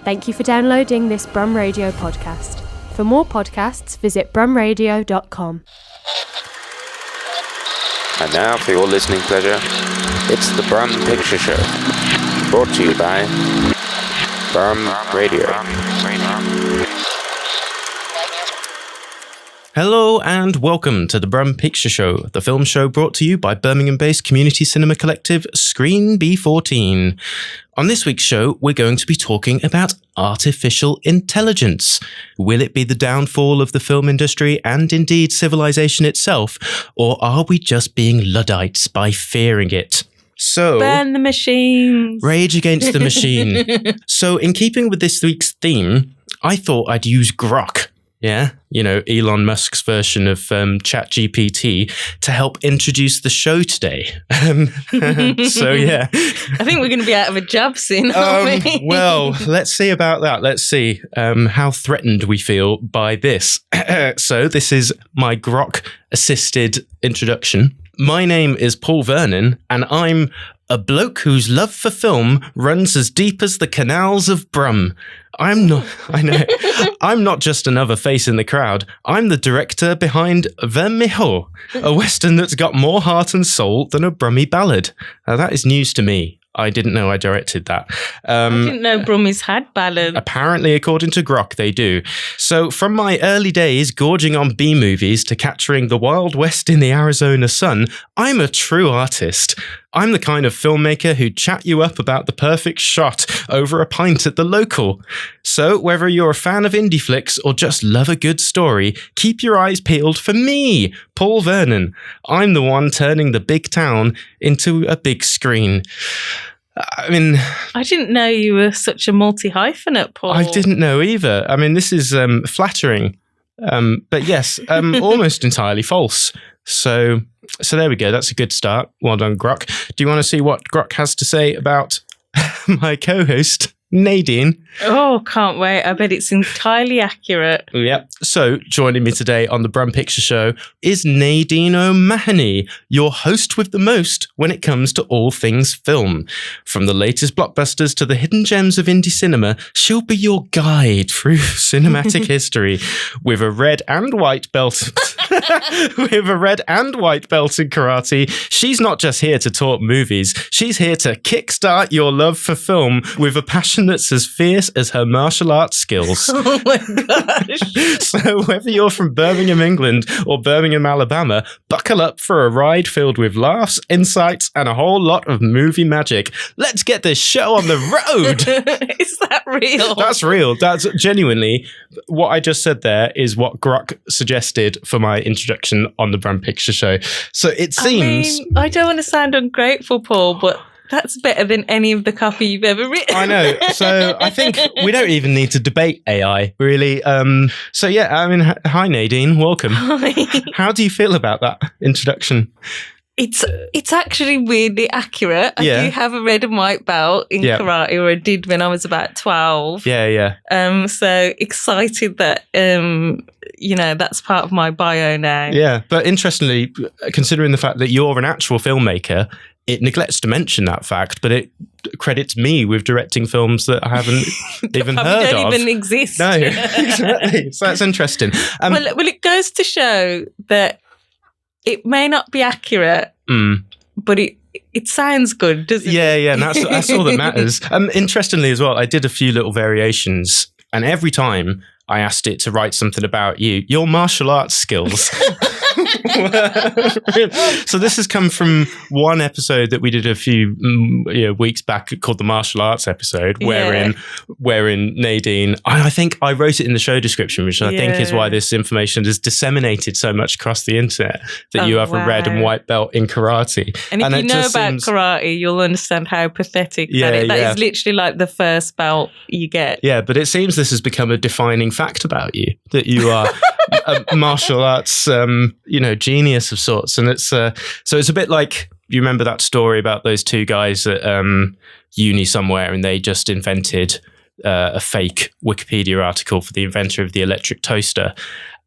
Thank you for downloading this Brum Radio podcast. For more podcasts, visit brumradio.com. And now, for your listening pleasure, it's the Brum Picture Show, brought to you by Brum Radio. Hello and welcome to the Brum Picture Show, the film show brought to you by Birmingham-based community cinema collective Screen B14. On this week's show, we're going to be talking about artificial intelligence. Will it be the downfall of the film industry and indeed civilization itself, or are we just being Luddites by fearing it? So, burn the machines. Rage against the machine. So, in keeping with this week's theme, I thought I'd use Grok. Yeah, you know, Elon Musk's version of ChatGPT to help introduce the show today. So, yeah. I think we're going to be out of a job soon, aren't we? Well, let's see about that. Let's see how threatened we feel by this. So this is my Grok-assisted introduction. My name is Paul Vernon, and I'm a bloke whose love for film runs as deep as the canals of Brum. I'm not just another face in the crowd. I'm the director behind Vermijo, a western that's got more heart and soul than a Brummy ballad. Now, that is news to me. I didn't know I directed that. I didn't know Brummies had ballads. Apparently, according to Grok, they do. So from my early days gorging on B-movies to capturing the Wild West in the Arizona sun, I'm a true artist. I'm the kind of filmmaker who'd chat you up about the perfect shot over a pint at the local. So whether you're a fan of indie flicks or just love a good story, keep your eyes peeled for me, Paul Vernon. I'm the one turning the big town into a big screen. I mean, I didn't know you were such a multi-hyphenate, Paul. I didn't know either. I mean, this is flattering. But yes, almost entirely false. So there we go. That's a good start. Well done, Grok. Do you want to see what Grok has to say about my co-host, Nadine? Oh, can't wait. I bet it's entirely accurate. Yep. So joining me today on the Brum Picture Show is Nadine O'Mahony, your host with the most when it comes to all things film. From the latest blockbusters to the hidden gems of indie cinema, she'll be your guide through cinematic history with a red and white belt. With a red and white belt in karate, she's not just here to talk movies, she's here to kickstart your love for film with a passion that's as fierce as her martial arts skills. Oh my gosh. So whether you're from Birmingham, England or Birmingham, Alabama, buckle up for a ride filled with laughs, insights, and a whole lot of movie magic. Let's get this show on the road. Is that real? That's real. That's genuinely what I just said there is what Grok suggested for my introduction on the Brum Picture Show. So it seems... I don't want to sound ungrateful, Paul, but that's better than any of the copy you've ever written. I know. So I think we don't even need to debate AI, really. So yeah, I mean, hi Nadine, welcome. Hi. How do you feel about that introduction? It's actually weirdly accurate. I do have a red and white belt in karate, or I did when I was about 12. Yeah. So excited that that's part of my bio now. Yeah, but interestingly, considering the fact that you're an actual filmmaker, it neglects to mention that fact, but it credits me with directing films that I haven't even heard of. Don't even exist. No, exactly. So that's interesting. Well, it goes to show that it may not be accurate, but it sounds good, doesn't it? Yeah, and that's all that matters. Interestingly as well, I did a few little variations, and every time I asked it to write something about your martial arts skills. So this has come from one episode that we did a few weeks back called the martial arts episode, wherein Nadine, I think I wrote it in the show description, which I think is why this information is disseminated so much across the internet, that you have a red and white belt in karate. And if you know about karate, you'll understand how pathetic that is. That is literally like the first belt you get. Yeah, but it seems this has become a defining fact about you, that you are a martial arts, genius of sorts. And it's so it's a bit like, you remember that story about those two guys at uni somewhere, and they just invented a fake Wikipedia article for the inventor of the electric toaster.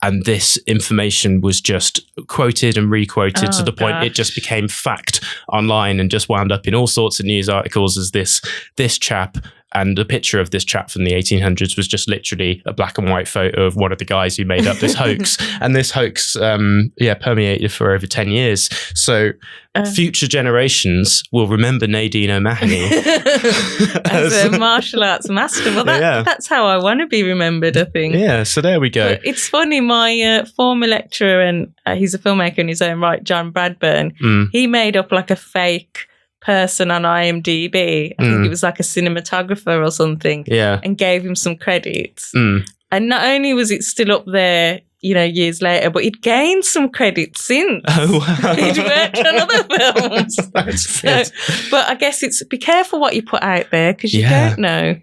And this information was just quoted and requoted to the point it just became fact online and just wound up in all sorts of news articles as this chap And the picture of this chap from the 1800s was just literally a black and white photo of one of the guys who made up this hoax. And this hoax, permeated for over 10 years. So future generations will remember Nadine O'Mahony as a martial arts master. Well, that's how I want to be remembered, I think. Yeah, so there we go. But it's funny, my former lecturer, and he's a filmmaker in his own right, John Bradburn, he made up like a fake person on IMDb. I think it was like a cinematographer or something. Yeah. And gave him some credits. And not only was it still up there, years later, but he'd gained some credits since. Oh, wow. He'd worked on other films. That's good. But I guess it's be careful what you put out there, because you don't know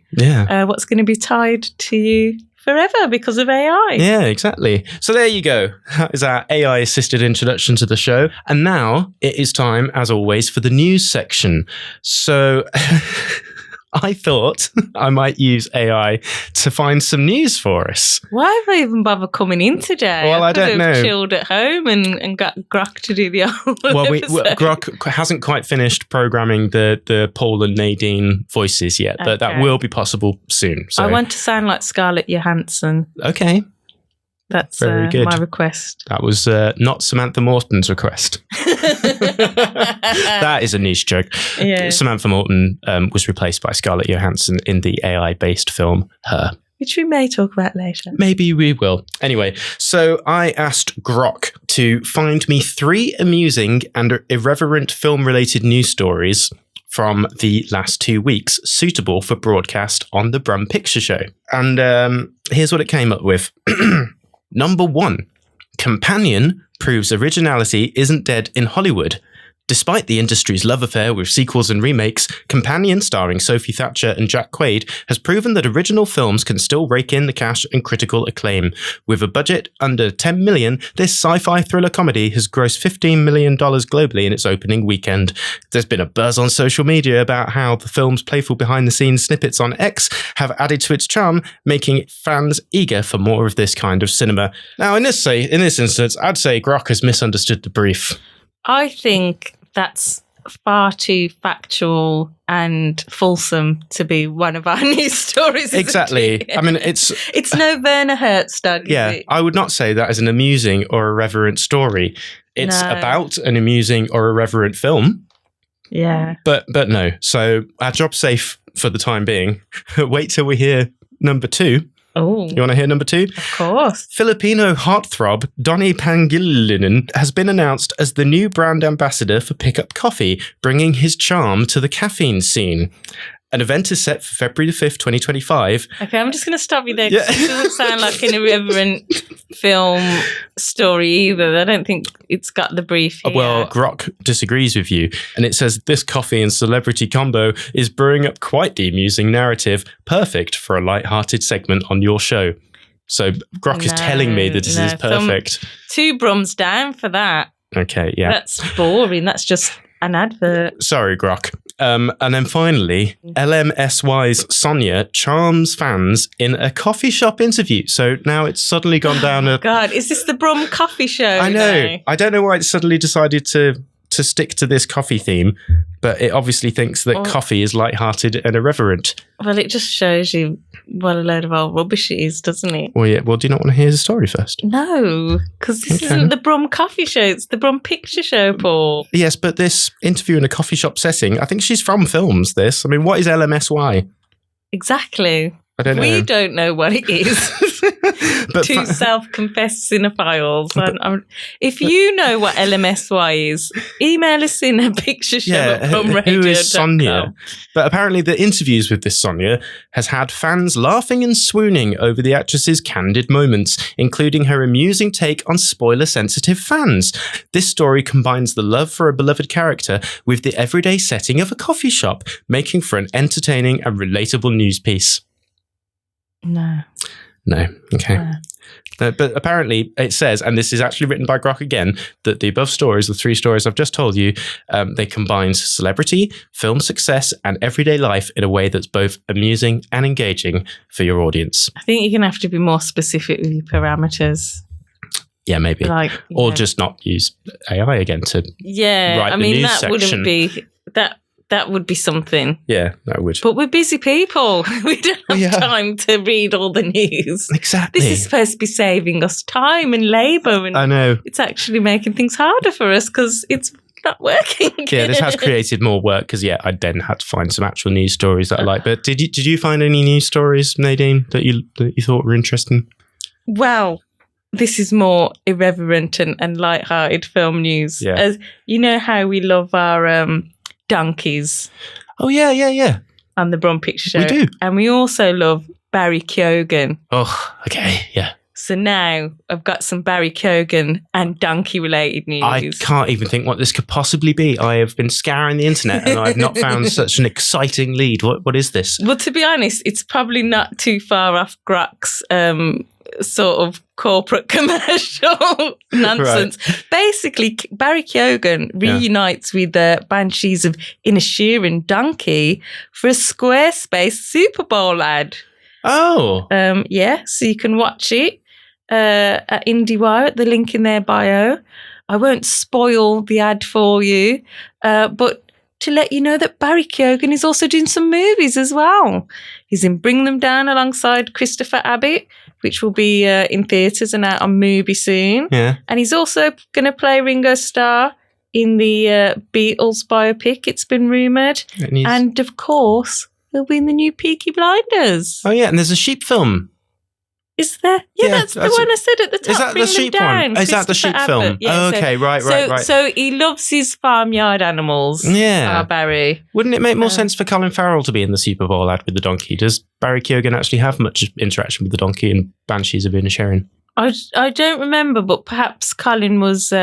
what's going to be tied to you forever because of AI. Yeah, exactly. So there you go. That is our AI-assisted introduction to the show. And now it is time, as always, for the news section. So I thought I might use AI to find some news for us. Why have I even bothered coming in today? Well, I don't know. Chilled at home and got Grok to do the old Grok hasn't quite finished programming the Paul and Nadine voices yet, but that will be possible soon. So I want to sound like Scarlett Johansson. Okay. That's very good. My request. That was not Samantha Morton's request. That is a niche joke. Yeah. Samantha Morton was replaced by Scarlett Johansson in the AI-based film Her. Which we may talk about later. Maybe we will. Anyway, so I asked Grok to find me 3 amusing and irreverent film-related news stories from the last 2 weeks, suitable for broadcast on the Brum Picture Show. And here's what it came up with. Number 1, Companion proves originality isn't dead in Hollywood. Despite the industry's love affair with sequels and remakes, Companion, starring Sophie Thatcher and Jack Quaid, has proven that original films can still rake in the cash and critical acclaim. With a budget under $10 million, this sci-fi thriller comedy has grossed $15 million globally in its opening weekend. There's been a buzz on social media about how the film's playful behind-the-scenes snippets on X have added to its charm, making fans eager for more of this kind of cinema. Now, in this instance, I'd say Grok has misunderstood the brief. I think that's far too factual and fulsome to be one of our news stories. Exactly. I mean, it's no Werner Herzog. Yeah, is it? I would not say that as an amusing or irreverent story. It's about an amusing or irreverent film. Yeah. But no. So our job's safe for the time being. Wait till we hear number 2. Oh. You want to hear number 2? Of course. Filipino heartthrob Donnie Pangilinan has been announced as the new brand ambassador for Pickup Coffee, bringing his charm to the caffeine scene. An event is set for February the 5th, 2025. Okay, I'm just going to stop you there, because it doesn't sound like an irreverent film story either. I don't think it's got the brief here. Well, Grok disagrees with you, and it says this coffee and celebrity combo is brewing up quite the amusing narrative, perfect for a light-hearted segment on your show. So Grok is telling me that this is perfect. 2 Brums down for that. Okay, yeah. That's boring. That's just an advert. Sorry, Grok. And then finally, LMSY's Sonia charms fans in a coffee shop interview. So now it's suddenly gone down a... God, is this the Brum coffee show? I know. Now? I don't know why it suddenly decided to stick to this coffee theme, but it obviously thinks that coffee is lighthearted and irreverent. Well, it just shows you what a load of old rubbish it is, doesn't it? Well, yeah. Well, do you not want to hear the story first? No, because this isn't the Brum coffee show. It's the Brum Picture Show, Paul. Yes, but this interview in a coffee shop setting, I think she's from films, this. I mean, what is LMSY? Exactly. I don't know. We don't know what it is. But Two self-confessed cinephiles. If you know what LMSY is, email us in a picture show at brumradio.com. Who is Sonia? But apparently the interviews with this Sonia has had fans laughing and swooning over the actress's candid moments, including her amusing take on spoiler-sensitive fans. This story combines the love for a beloved character with the everyday setting of a coffee shop, making for an entertaining and relatable news piece. No. Okay. But apparently it says, and this is actually written by Grok again, that the above stories, the 3 stories I've just told you, they combine celebrity, film success, and everyday life in a way that's both amusing and engaging for your audience. I think you're going to have to be more specific with your parameters. Yeah, maybe. Or just not use AI again to write the news that section. wouldn't be... That would be something. Yeah, that would. But we're busy people. We don't have Yeah. time to read all the news. Exactly. This is supposed to be saving us time and labour, and I know. it's actually making things harder for us because it's not working. Yeah, this has created more work because I then had to find some actual news stories that I like. But did you find any news stories, Nadine, that you thought were interesting? Well, this is more irreverent and light-hearted film news. Yeah. As you know how we love our donkeys Oh yeah. on the Brum Picture Show. We do. And we also love Barry Keoghan. Oh, okay, yeah. So now I've got some Barry Keoghan and donkey-related news. I can't even think what this could possibly be. I have been scouring the internet and I've not found such an exciting lead. What is this? Well, to be honest, it's probably not too far off Grok's sort of corporate commercial nonsense. Right. Basically, Barry Keoghan reunites with the Banshees of Inisherin Donkey for a Squarespace Super Bowl ad. Oh. So you can watch it at IndieWire at the link in their bio. I won't spoil the ad for you, but to let you know that Barry Keoghan is also doing some movies as well. He's in Bring Them Down alongside Christopher Abbott, which will be in theatres and out on movie soon. Yeah. And he's also going to play Ringo Starr in the Beatles biopic, it's been rumoured. And of course, he'll be in the new Peaky Blinders. Oh yeah, and there's a sheep film. Is there? Yeah, that's the one I said at the top. Is that the sheep one? Is that the sheep film? Yeah, okay, right. So he loves his farmyard animals. Yeah. Barry. Wouldn't it make more sense for Colin Farrell to be in the Super Bowl ad with the donkey? Does Barry Keoghan actually have much interaction with the donkey in Banshees of Inisherin? I don't remember, but perhaps Colin was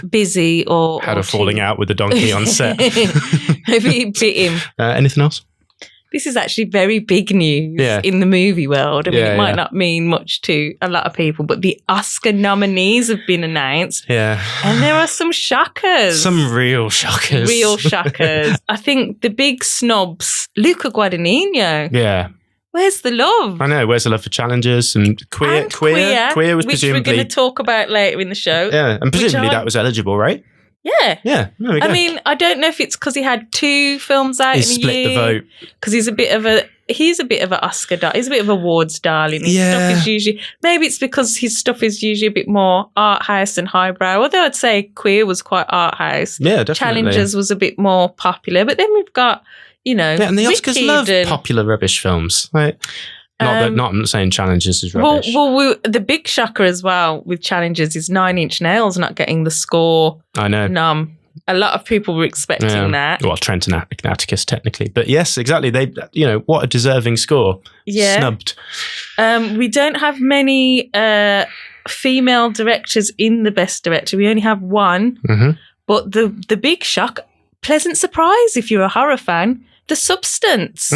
busy or... Had a falling out with the donkey on set. Maybe he bit him. Anything else? This is actually very big news in the movie world. I mean, it might not mean much to a lot of people, but the Oscar nominees have been announced. Yeah. And there are some shockers. Some real shockers. Real shockers. I think the big snubs, Luca Guadagnino. Yeah. Where's the love? I know. Where's the love for challengers and queer was which presumably... we're going to talk about later in the show. Yeah, and presumably that was eligible, right? Yeah. Yeah, there we go. I mean, I don't know if it's because he had 2 films out in a year. He split the vote. Because he's a bit of an Oscar, he's a bit of a awards darling. His stuff is usually, maybe it's because his stuff is usually a bit more art house and highbrow, although I'd say Queer was quite art house. Yeah, definitely. Challengers was a bit more popular, but then we've got, and the Oscars love popular rubbish films, right? I'm not saying Challengers is rubbish. Well, the big shocker as well with Challengers is 9 Inch Nails not getting the score. I know. A lot of people were expecting that. Well, Trent and Atticus technically, but yes, exactly. They, what a deserving score. Yeah. Snubbed. We don't have many female directors in the Best Director. We only have one. Mm-hmm. But the big shock, pleasant surprise if you're a horror fan. The Substance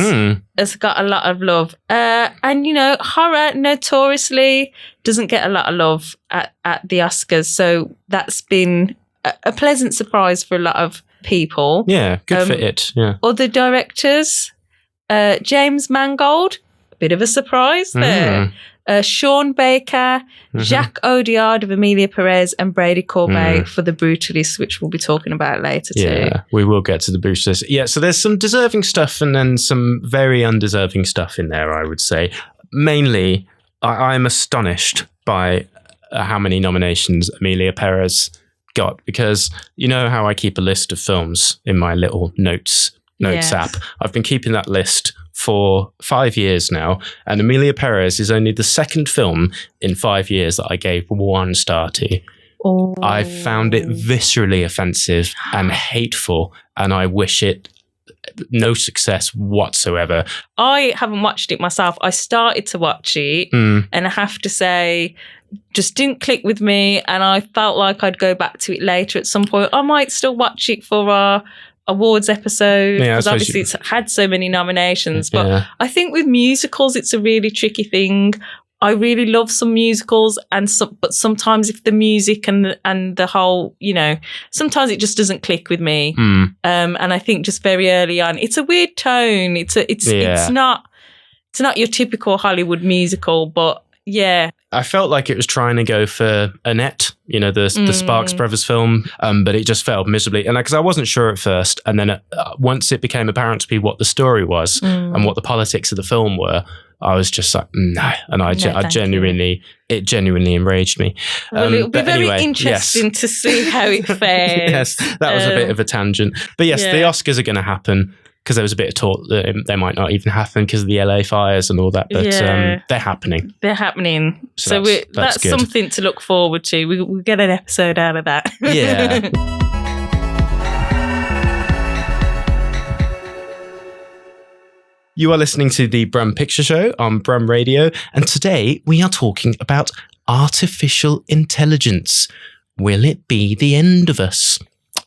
has got a lot of love. And, horror notoriously doesn't get a lot of love at the Oscars. So that's been a pleasant surprise for a lot of people. Yeah, good for it. Yeah. Other directors, James Mangold, a bit of a surprise there. Sean Baker, Jacques Audiard of Emilia Perez, and Brady Corbet for The Brutalist, which we'll be talking about later too. Yeah, we will get to The Brutalist. Yeah, so there's some deserving stuff and then some very undeserving stuff in there, I would say. Mainly, I'm astonished by how many nominations Emilia Perez got, because you know how I keep a list of films in my little notes app. I've been keeping that list for 5 years now, and Emilia Perez is only the second film in 5 years that I gave 1 star to. Oh. I found it viscerally offensive and hateful, and I wish it no success whatsoever. I haven't watched it myself. I started to watch it, and I have to say, just didn't click with me, and I felt like I'd go back to it later at some point. I might still watch it for our awards episode, because obviously it's had so many nominations. But I think with musicals, it's a really tricky thing. I really love some musicals, but sometimes if the music and the whole, sometimes it just doesn't click with me. And I think just very early on, it's a weird tone. It's not your typical Hollywood musical, but Yeah. I felt like it was trying to go for Annette, the Sparks Brothers film, but it just failed miserably. And because I wasn't sure at first, and then once it became apparent to me what the story was and what the politics of the film were, I was just like, no. And I genuinely enraged me. Well, it'll be very interesting to see how it fares. Yes, that was a bit of a tangent. But yes, the Oscars are going to happen, because there was a bit of talk that they might not even happen because of the LA fires and all that. But they're happening. They're happening. So that's good. Something to look forward to. We'll get an episode out of that. Yeah. You are listening to the Brum Picture Show on Brum Radio, and today we are talking about artificial intelligence. Will it be the end of us?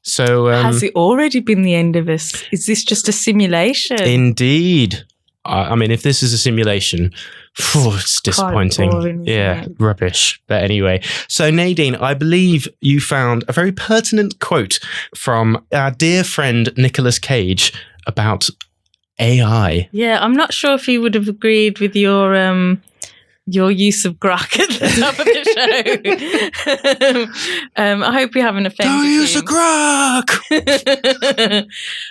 So, has it already been the end of us? Is this just a simulation? Indeed. I mean, if this is a simulation, it's disappointing. Boring, rubbish. But anyway, so Nadine, I believe you found a very pertinent quote from our dear friend Nicolas Cage about AI. Yeah, I'm not sure if he would have agreed with your use of grok at the top of the show. I hope you haven't offended him. Don't use the grok!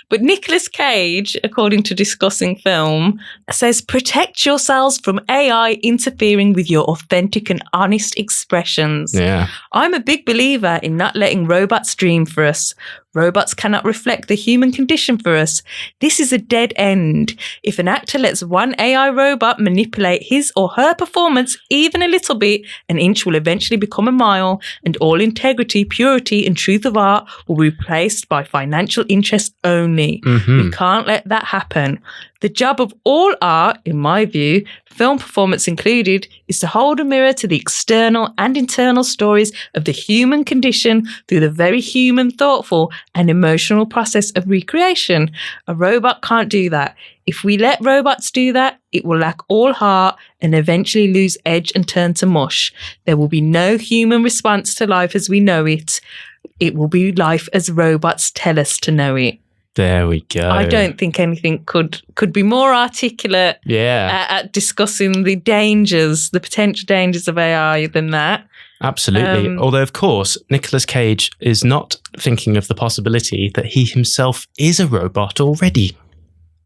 But Nicolas Cage, according to Discussing Film, says, protect yourselves from AI interfering with your authentic and honest expressions. Yeah. I'm a big believer in not letting robots dream for us. Robots cannot reflect the human condition for us. This is a dead end. If an actor lets one AI robot manipulate his or her performance even a little bit, an inch will eventually become a mile, and all integrity, purity, and truth of art will be replaced by financial interest only. Mm-hmm. We can't let that happen. The job of all art, in my view, film performance included, is to hold a mirror to the external and internal stories of the human condition through the very human, thoughtful, and emotional process of recreation. A robot can't do that. If we let robots do that, it will lack all heart and eventually lose edge and turn to mush. There will be no human response to life as we know it. It will be life as robots tell us to know it. There we go. I don't think anything could be more articulate at discussing the potential dangers of AI than that. Absolutely. Although, of course, Nicolas Cage is not thinking of the possibility that he himself is a robot already.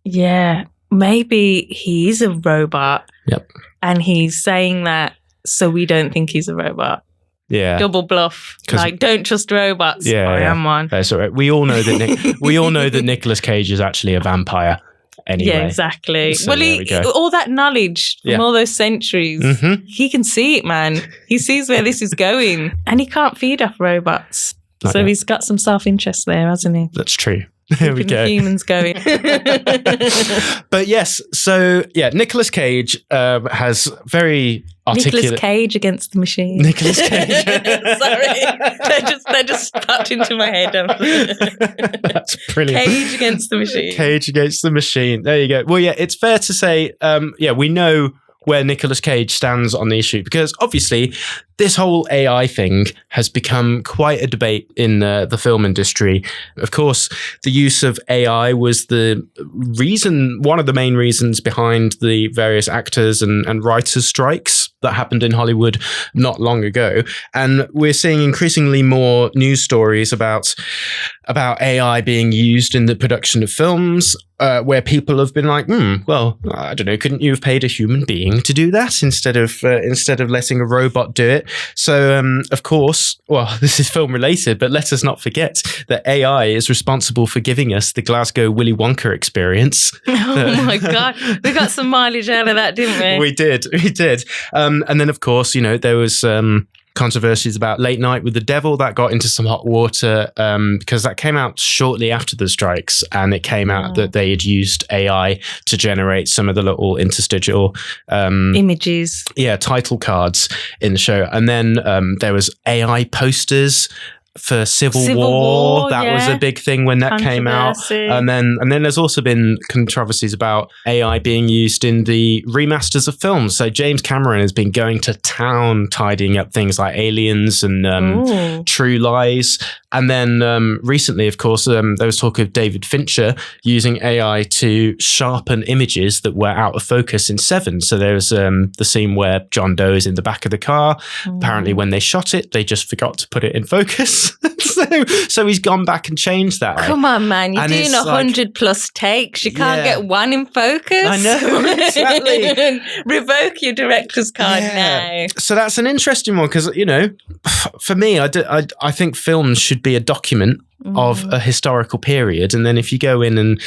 Yeah, maybe he is a robot. Yep. And he's saying that so we don't think he's a robot. Yeah, double bluff. Like, don't trust robots. Yeah, I am one. That's all right. We all know that Nicolas Cage is actually a vampire. Anyway. Yeah, exactly. So well, all that knowledge from all those centuries, he can see it, man. He sees where this is going, and he can't feed off robots. So he's got some self-interest there, hasn't he? That's true. There we go. Humans going. But yes, so yeah, Nicolas Cage has very articulate. Nicolas Cage against the machine. Nicolas Cage. Sorry, they just popped into my head. That's brilliant. Cage against the machine. Cage against the machine. There you go. Well, yeah, it's fair to say, we know where Nicolas Cage stands on the issue, because obviously this whole AI thing has become quite a debate in the film industry. Of course, the use of AI was one of the main reasons behind the various actors and writers' strikes that happened in Hollywood not long ago. And we're seeing increasingly more news stories about AI being used in the production of films, where people have been like, well, I don't know, couldn't you have paid a human being to do that instead of letting a robot do it? So, of course, well, this is film related, but let us not forget that AI is responsible for giving us the Glasgow Willy Wonka experience. Oh my God. We got some mileage out of that, didn't we? We did. And then, of course, there was controversies about Late Night with the Devil that got into some hot water because that came out shortly after the strikes, and it came out that they had used AI to generate some of the little interstitial images, title cards in the show. And then there was AI posters for Civil War. That was a big thing when that came out. And then there's also been controversies about AI being used in the remasters of films. So James Cameron has been going to town tidying up things like Aliens and True Lies. And then recently, of course, there was talk of David Fincher using AI to sharpen images that were out of focus in Seven. So there was the scene where John Doe is in the back of the car. Apparently, when they shot it, they just forgot to put it in focus. so he's gone back and changed that. Come on, man. You're doing 100 plus takes. You can't get one in focus. I know, exactly. Revoke your director's card now. So that's an interesting one because, for me, I think films should be a document of a historical period. And then if you go in and,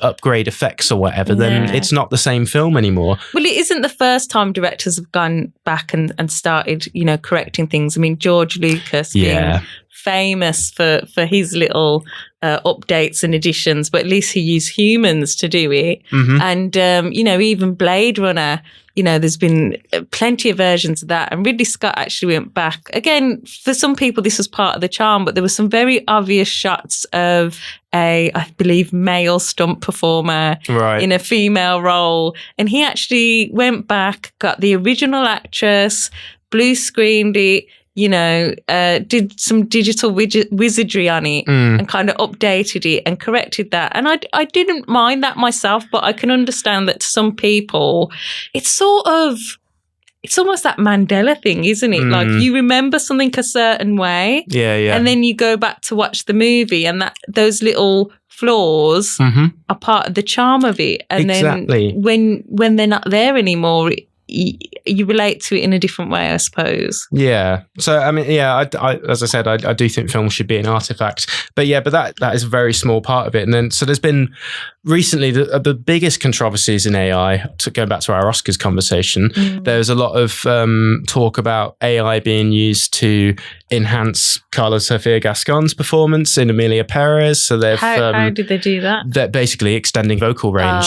upgrade effects or whatever, then it's not the same film anymore. Well, it isn't the first time directors have gone back and started, correcting things. I mean, George Lucas being famous for his little updates and additions, but at least he used humans to do it. And, even Blade Runner, there's been plenty of versions of that. And Ridley Scott actually went back. Again, for some people, this was part of the charm, but there were some very obvious shots of I believe, male stunt performer in a female role. And he actually went back, got the original actress, blue screened it, did some digital wizardry on it and kind of updated it and corrected that. And I didn't mind that myself, but I can understand that to some people, it's almost that Mandela thing, isn't it? Like you remember something a certain way. Yeah. And then you go back to watch the movie and those little flaws are part of the charm of it. And then when they're not there anymore, you relate to it in a different way, I suppose. Yeah. So, I mean, I as I said, I do think film should be an artifact. But that is a very small part of it. And then, so there's been recently the biggest controversies in AI, going back to our Oscars conversation, there's a lot of talk about AI being used to enhance Carla Sofia Gascon's performance in Emilia Perez. So they've how did they do that? They're basically extending vocal range.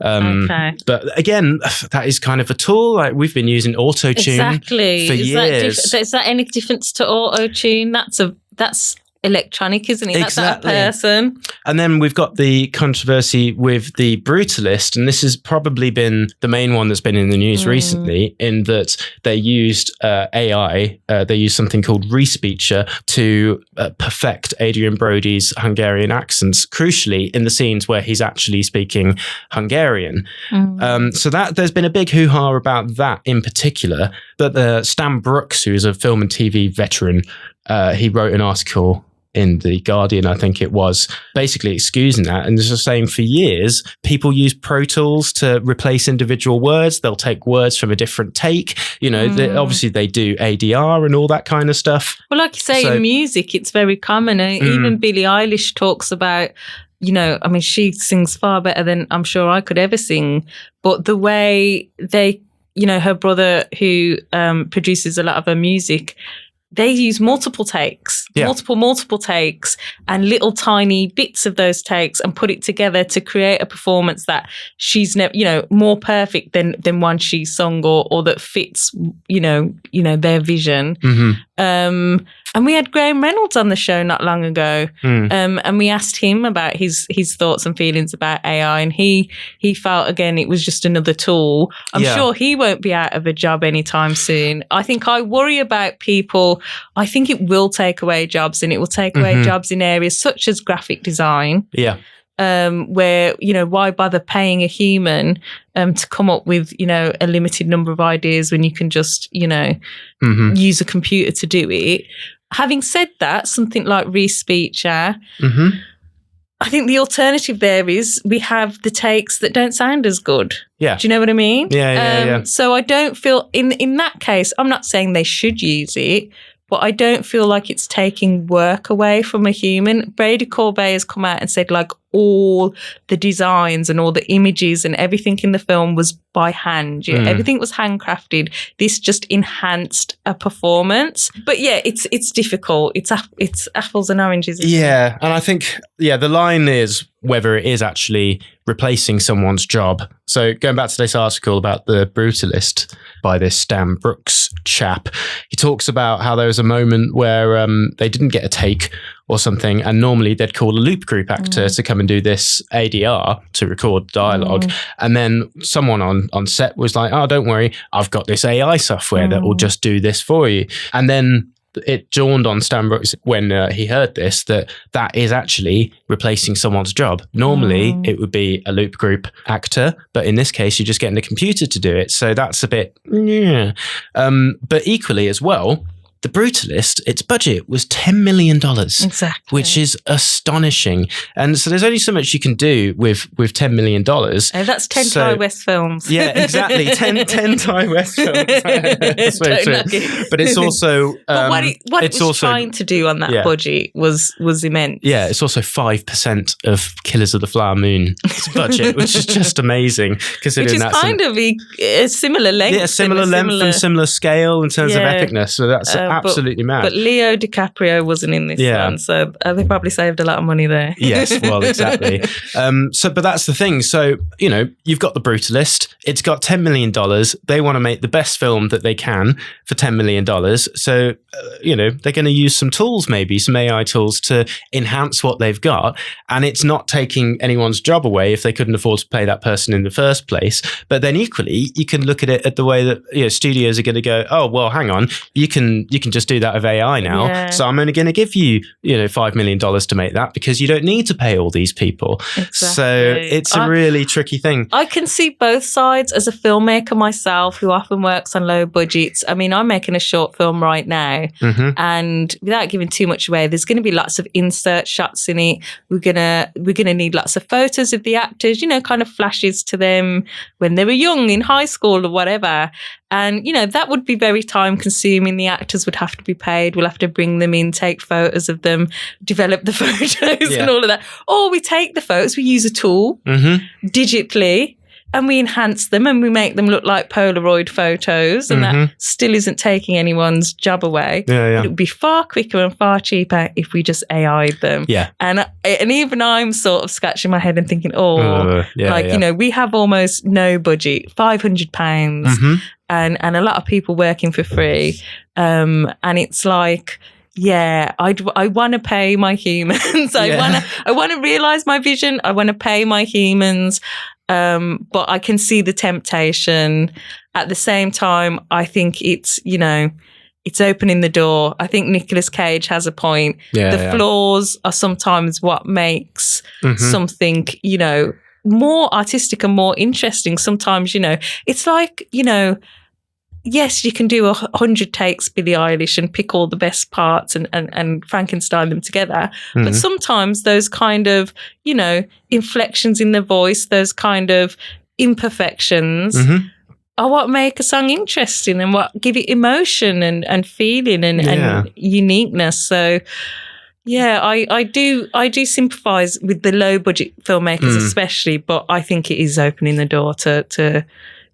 Okay. But again, that is kind of a tool. Like we've been using auto-tune for years. Is that any difference to auto-tune? That's electronic, isn't it? Exactly. That's that person. And then we've got the controversy with the Brutalist, and this has probably been the main one that's been in the news recently, in that they used AI, they used something called Respeecher to perfect Adrian Brody's Hungarian accents, crucially in the scenes where he's actually speaking Hungarian. So that there's been a big hoo-ha about that in particular, but Stan Brooks, who is a film and TV veteran, he wrote an article in The Guardian, I think it was, basically excusing that and just saying for years, people use Pro Tools to replace individual words. They'll take words from a different take. Obviously they do ADR and all that kind of stuff. Well, like you say, in music, it's very common. Even Billie Eilish talks about, she sings far better than I'm sure I could ever sing. But the way her brother who produces a lot of her music, they use multiple takes, multiple takes and little tiny bits of those takes and put it together to create a performance that she's never, more perfect than one she sung or that fits, their vision. And we had Graham Reynolds on the show not long ago. And we asked him about his thoughts and feelings about AI. And he felt, again, it was just another tool. I'm sure he won't be out of a job anytime soon. I think I worry about people. I think it will take away jobs, and it will take away jobs in areas such as graphic design. Where, why bother paying a human to come up with, a limited number of ideas when you can just, use a computer to do it. Having said that, something like Respeecher, I think the alternative there is we have the takes that don't sound as good. Yeah. Do you know what I mean? Yeah. So I don't feel, in that case, I'm not saying they should use it, but I don't feel like it's taking work away from a human. Brady Corbet has come out and said, like, all the designs and all the images and everything in the film was by hand. Everything was handcrafted. This just enhanced a performance. But it's difficult. It's apples and oranges. And I think, the line is whether it is actually replacing someone's job. So going back to this article about the Brutalist by this Stan Brooks chap, he talks about how there was a moment where they didn't get a take or something, and normally they'd call a loop group actor to come and do this ADR to record dialogue. And then someone on set was like, oh, don't worry, I've got this AI software that will just do this for you. And then it dawned on Stan Brooks when he heard this that is actually replacing someone's job. Normally, it would be a loop group actor, but in this case, you're just getting the computer to do it. So that's a bit, yeah. But equally as well, The Brutalist, its budget was $10 million. Exactly. Which is astonishing. And so there's only so much you can do with $10 million. Oh, that's 10 Ty West films. Yeah, exactly. 10 Ty West films. That's very true. But it's also... but what it was trying to do on that budget was immense. Yeah, it's also 5% of Killers of the Flower Moon's budget, which is just amazing. Considering Which is that's kind of a similar length. Yeah, similar length and similar scale in terms of epicness. So that's absolutely mad. But Leo DiCaprio wasn't in this one, so they probably saved a lot of money there. Yes, well, exactly. But that's the thing. So, you've got The Brutalist. It's got $10 million. They want to make the best film that they can for $10 million. So, they're going to use some tools, maybe some AI tools to enhance what they've got. And it's not taking anyone's job away if they couldn't afford to pay that person in the first place. But then equally, you can look at it at the way that studios are going to go, oh, well, hang on, you can just do that with AI now. Yeah. So I'm only going to give you, $5 million to make that because you don't need to pay all these people. Exactly. So it's a really tricky thing. I can see both sides as a filmmaker myself who often works on low budgets. I mean, I'm making a short film right now and without giving too much away, there's going to be lots of insert shots in it. We're going to need lots of photos of the actors, kind of flashes to them when they were young in high school or whatever. And, that would be very time consuming. The actors would have to be paid. We'll have to bring them in, take photos of them, develop the photos and all of that. Or we take the photos, we use a tool digitally and we enhance them and we make them look like Polaroid photos. And that still isn't taking anyone's job away. Yeah. It would be far quicker and far cheaper if we just AI'd them. Yeah. And even I'm sort of scratching my head and thinking, we have almost no budget, £500. And a lot of people working for free. And it's like, I want to pay my humans. I want to realize my vision. I want to pay my humans. But I can see the temptation. At the same time, I think it's opening the door. I think Nicolas Cage has a point. The flaws are sometimes what makes something, more artistic and more interesting. Sometimes, it's like, yes, you can do 100 takes Billie Eilish and pick all the best parts and Frankenstein them together. But sometimes those kind of, inflections in the voice, those kind of imperfections are what make a song interesting and what give it emotion and feeling and uniqueness. So I do sympathise with the low budget filmmakers especially, but I think it is opening the door to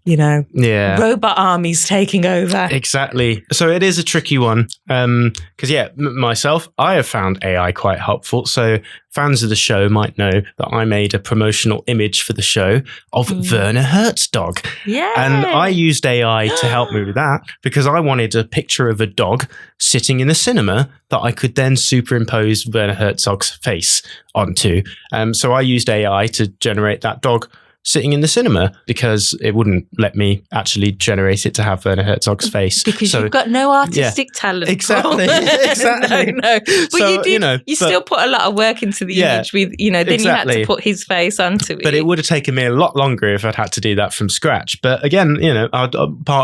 robot armies taking over. Exactly. So it is a tricky one. Because, myself, I have found AI quite helpful. So fans of the show might know that I made a promotional image for the show of Werner Herzog. Yeah. And I used AI to help me with that because I wanted a picture of a dog sitting in a cinema that I could then superimpose Werner Herzog's face onto. So I used AI to generate that dog sitting in the cinema because it wouldn't let me actually generate it to have Werner Herzog's face. Because you've got no artistic talent. Exactly. Exactly. No. But you still put a lot of work into the image with, then you had to put his face onto it. But it would have taken me a lot longer if I'd had to do that from scratch. But again, part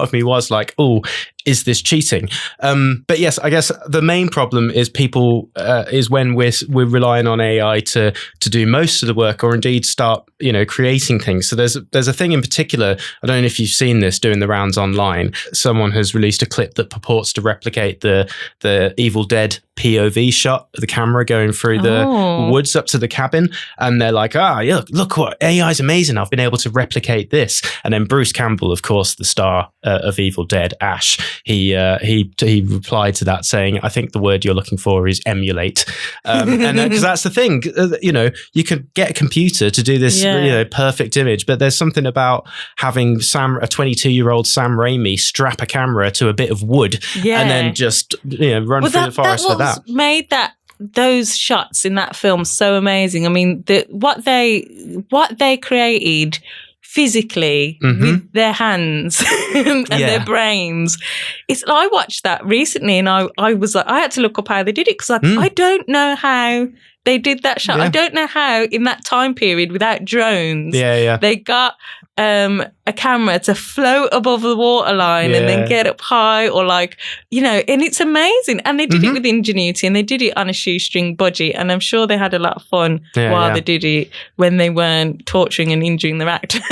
of me was like, oh, is this cheating? But yes, I guess the main problem is people is when we're relying on AI to do most of the work, or indeed start creating things. So there's a thing in particular. I don't know if you've seen this doing the rounds online. Someone has released a clip that purports to replicate the Evil Dead POV shot of the camera going through the woods up to the cabin, and they're like, look what AI is amazing. I've been able to replicate this. And then Bruce Campbell, of course, the star of Evil Dead, Ash, he replied to that saying, I think the word you're looking for is emulate. And because that's the thing, you could get a computer to do this perfect image, but there's something about having a 22-year-old Sam Raimi strap a camera to a bit of wood and then just run through the forest for that. Made those shots in that film so amazing. I mean, what they created physically with their hands and their brains. I watched that recently, and I was like, I had to look up how they did it, because I don't know how they did that shot. I don't know how in that time period without drones they got a camera to float above the waterline and then get up high, or like, you know, and it's amazing. And they did it with ingenuity, and they did it on a shoestring budget, and I'm sure they had a lot of fun while they did it, when they weren't torturing and injuring their actors.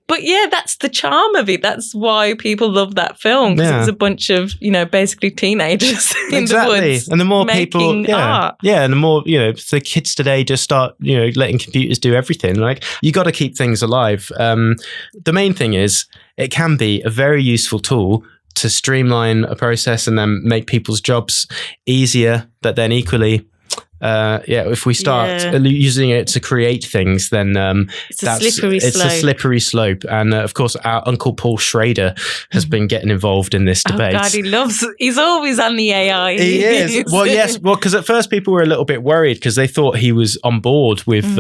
But yeah, that's the charm of it. That's why people love that film, because it was a bunch of, you know, basically teenagers in the woods. And the more people, art. and the more, you know, the kids today just start, you know, letting computers do everything. Like, you got to keep things alive. The main thing is, it can be a very useful tool to streamline a process and then make people's jobs easier, but then equally, if we start using it to create things, then it's a slippery slope. And of course, our Uncle Paul Schrader has been getting involved in this debate. Oh God, he's always on the AI. He is. Well, yes. Well, because at first people were a little bit worried, because they thought he was on board with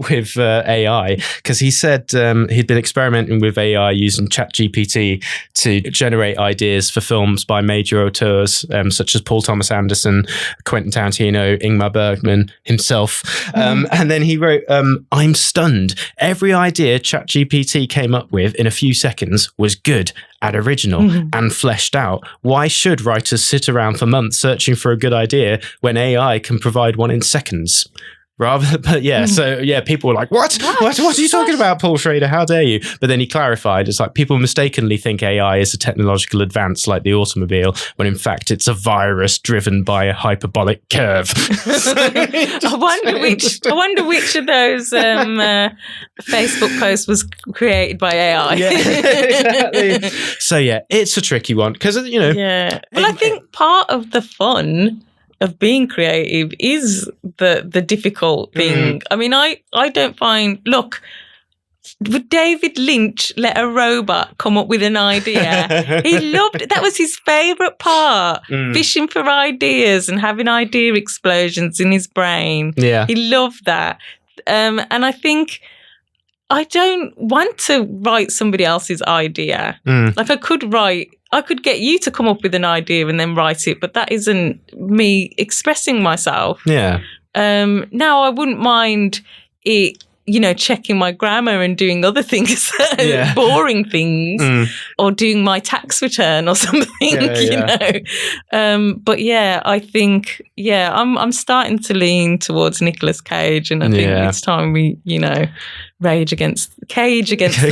with AI, because he said he'd been experimenting with AI using ChatGPT to generate ideas for films by major auteurs such as Paul Thomas Anderson, Quentin Tarantino, Ingmar Bergman himself. And then he wrote, I'm stunned. Every idea ChatGPT came up with in a few seconds was good and original and fleshed out. Why should writers sit around for months searching for a good idea when AI can provide one in seconds? People were like, what are you talking about, Paul Schrader? How dare you? But then he clarified, it's like, people mistakenly think AI is a technological advance like the automobile, when in fact it's a virus driven by a hyperbolic curve. I wonder which of those Facebook posts was created by AI. Exactly. So it's a tricky one, because, you know. Yeah. Well, I think part of the fun of being creative is the difficult thing. I mean, I don't find, look, would David Lynch let a robot come up with an idea? He loved it. That was his favourite part, fishing for ideas and having idea explosions in his brain. Yeah. He loved that. And I think I don't want to write somebody else's idea. Like, I could get you to come up with an idea and then write it, but that isn't me expressing myself. Yeah. Now, I wouldn't mind it, you know, checking my grammar and doing other things, boring things, or doing my tax return or something, you know. But I think, I'm starting to lean towards Nicolas Cage, and I think it's time we, you know, rage against the machine. Cage against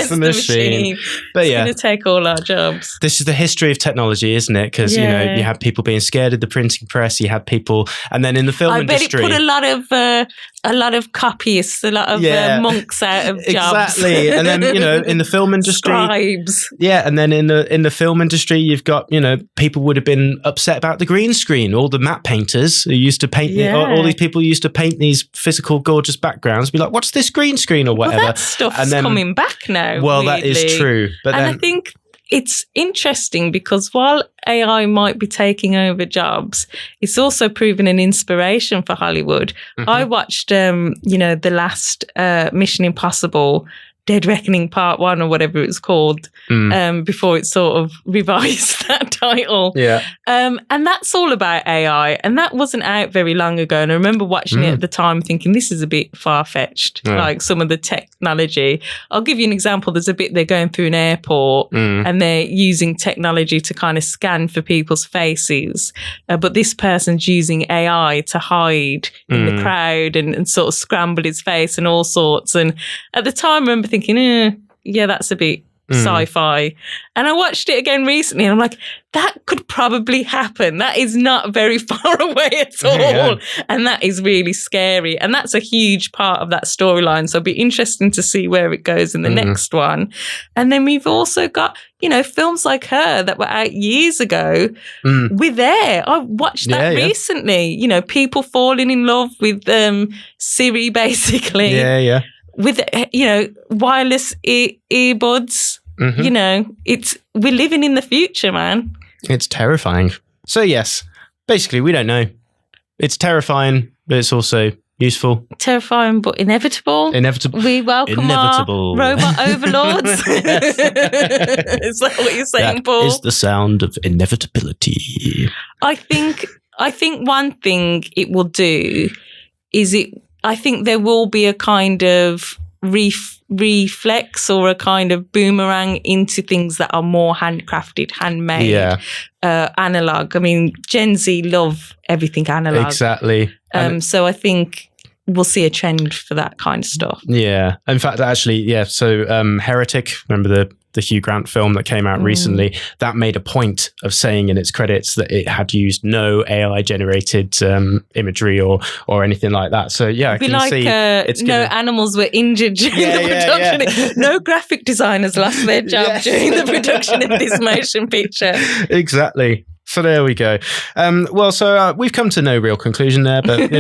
the machine. But it's going to take all our jobs. This is the history of technology, isn't it? Because, you know, you had people being scared of the printing press, you had people, and then in the film industry. I bet it put a lot of copyists, a lot of monks out of jobs. Exactly. And then, you know, in the film industry. Scribes. Yeah. And then in the film industry, you've got, you know, people would have been upset about the green screen. All the matte painters who used to paint, all these people used to paint these physical, gorgeous backgrounds, be like, what's this green screen or whatever? Well, that stuff's coming back now. Well, weirdly. that is true. But I think it's interesting, because while AI might be taking over jobs, it's also proven an inspiration for Hollywood. I watched, the last Mission Impossible, Dead Reckoning Part 1 or whatever it was called, before it sort of revised that title. Yeah. And that's all about AI. And that wasn't out very long ago. And I remember watching it at the time thinking, this is a bit far-fetched, like some of the technology. I'll give you an example. There's a bit they're going through an airport and they're using technology to kind of scan for people's faces. But this person's using AI to hide in the crowd and sort of scramble his face and all sorts. And at the time, I remember thinking, that's a bit sci-fi. And I watched it again recently and I'm like, that could probably happen. That is not very far away at all. And that is really scary. And that's a huge part of that storyline. So it'll be interesting to see where it goes in the next one. And then we've also got, you know, films like Her that were out years ago. We're there. I watched that recently. You know, people falling in love with Siri, basically. With, you know, wireless earbuds. You know, we're living in the future, man. It's terrifying. So yes, basically we don't know. It's terrifying, but it's also Useful? Terrifying, but inevitable. Inevitable. We welcome Inevitable. our robot overlords. Is that what you're saying, That Paul? is the sound of inevitability. I think one thing it will do is I think there will be a kind of reflex or a kind of boomerang into things that are more handcrafted, handmade, analog. I mean, Gen Z love everything analog. Exactly. So I think we'll see a trend for that kind of stuff. Yeah. In fact, actually, yeah. So Heretic, remember the Hugh Grant film that came out recently, that made a point of saying in its credits that it had used no AI generated imagery or anything like that. So yeah, I can see it's no animals were injured during the production. Yeah. No graphic designers lost their job during the production of this motion picture. Exactly. So there we go. So we've come to no real conclusion there, but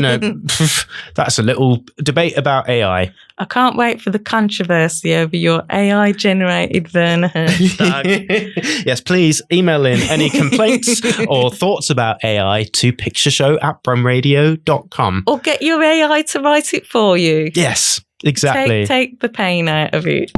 that's a little debate about AI. I can't wait for the controversy over your AI-generated Werner Herzog. Yes, please email in any complaints or thoughts about AI to pictureshow@brumradio.com. Or get your AI to write it for you. Yes, exactly. Take the pain out of it.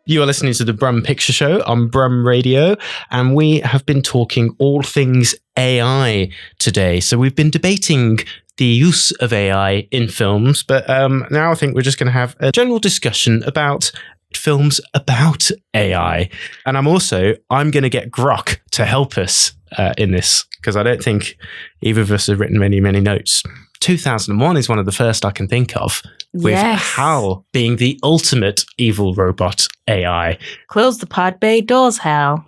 You are listening to the Brum Picture Show on Brum Radio, and we have been talking all things AI today. So we've been debating the use of AI in films, but now I think we're just going to have a general discussion about films about AI. And I'm going to get Grok to help us in this, because I don't think either of us have written many, many notes. 2001 is one of the first I can think of, with Hal being the ultimate evil robot AI. Close the pod bay doors, Hal.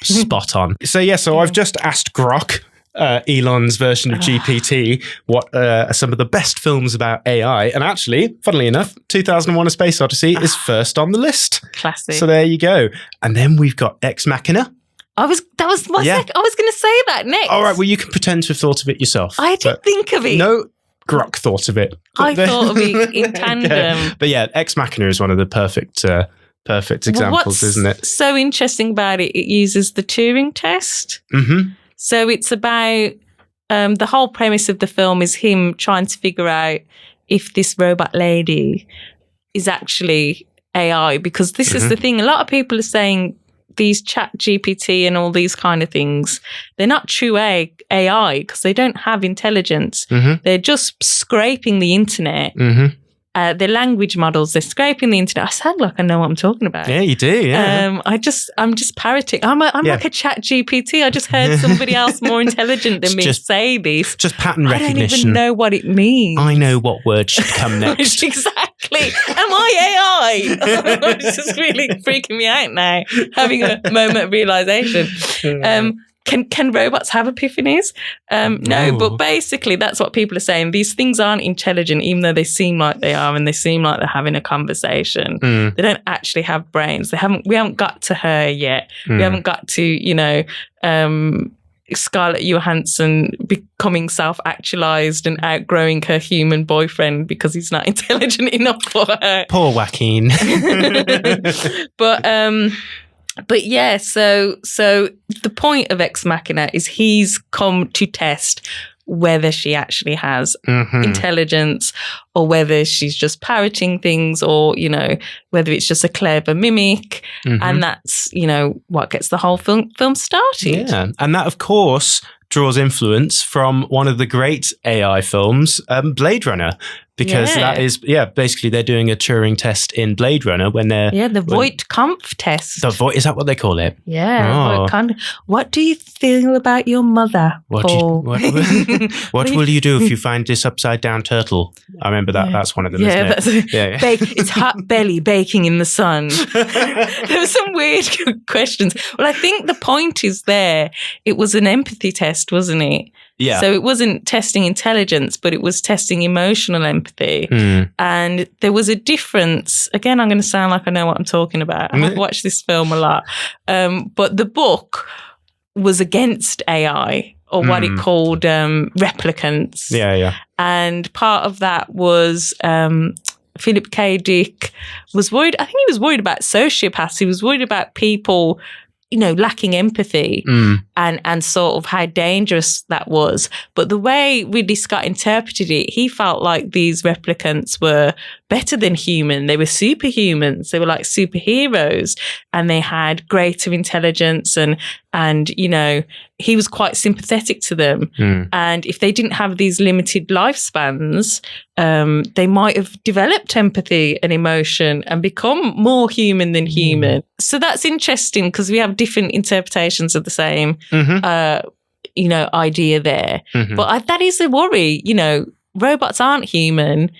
Spot on. So I've just asked Grok, Elon's version of GPT, what are some of the best films about AI. And actually, funnily enough, 2001 A Space Odyssey is first on the list. Classic. So there you go. And then we've got Ex Machina. That was my second. I was going to say that next. All right, well, you can pretend to have thought of it yourself. I did think of it. No, Grok thought of it. I thought of it in tandem. Okay. But yeah, Ex Machina is one of the perfect examples, isn't it? What's so interesting about it, it uses the Turing test. Mm-hmm. So it's about, the whole premise of the film is him trying to figure out if this robot lady is actually AI, because this is the thing. A lot of people are saying these chat GPT and all these kind of things, they're not true AI because they don't have intelligence. Mm-hmm. They're just scraping the internet. Mm-hmm. They're language models. They're scraping the internet. I sound like I know what I'm talking about. Yeah, you do. Yeah. I'm just parroting. I'm like a chat GPT. I just heard somebody else more intelligent than me say this. Just pattern recognition. I don't even know what it means. I know what word should come next. Exactly. Am I AI? It's just really freaking me out now, having a moment of realization. Can robots have epiphanies? No, but basically that's what people are saying. These things aren't intelligent, even though they seem like they are, and they seem like they're having a conversation. They don't actually have brains. We haven't got to her yet. We haven't got to, Scarlett Johansson becoming self-actualized and outgrowing her human boyfriend because he's not intelligent enough for her. Poor Joaquin. But yeah, so the point of Ex Machina is he's come to test whether she actually has intelligence, or whether she's just parroting things, or, whether it's just a clever mimic. And that's, what gets the whole film started. Yeah. And that, of course, draws influence from one of the great AI films, Blade Runner. Because that is, basically they're doing a Turing test in Blade Runner when they're... Yeah, the Voight-Kampff test. Is that what they call it? Yeah. Oh. What do you feel about your mother, Paul? What will you do if you find this upside-down turtle? I remember that. That's one of them, isn't it? It's hot belly baking in the sun. There were some weird questions. Well, I think the point is there. It was an empathy test, wasn't it? Yeah. So it wasn't testing intelligence, but it was testing emotional empathy. And there was a difference. Again, I'm going to sound like I know what I'm talking about. I've watched this film a lot. But the book was against AI, or what it called replicants. Yeah. And part of that was Philip K. Dick was worried. I think he was worried about sociopaths. He was worried about people lacking empathy and sort of how dangerous that was. But the way Ridley Scott interpreted it, he felt like these replicants were better than human. They were superhumans. They were like superheroes, and they had greater intelligence, and he was quite sympathetic to them. And if they didn't have these limited lifespans, they might have developed empathy and emotion and become more human than human. So that's interesting because we have different interpretations of the same, idea there. But that is a worry. Robots aren't human.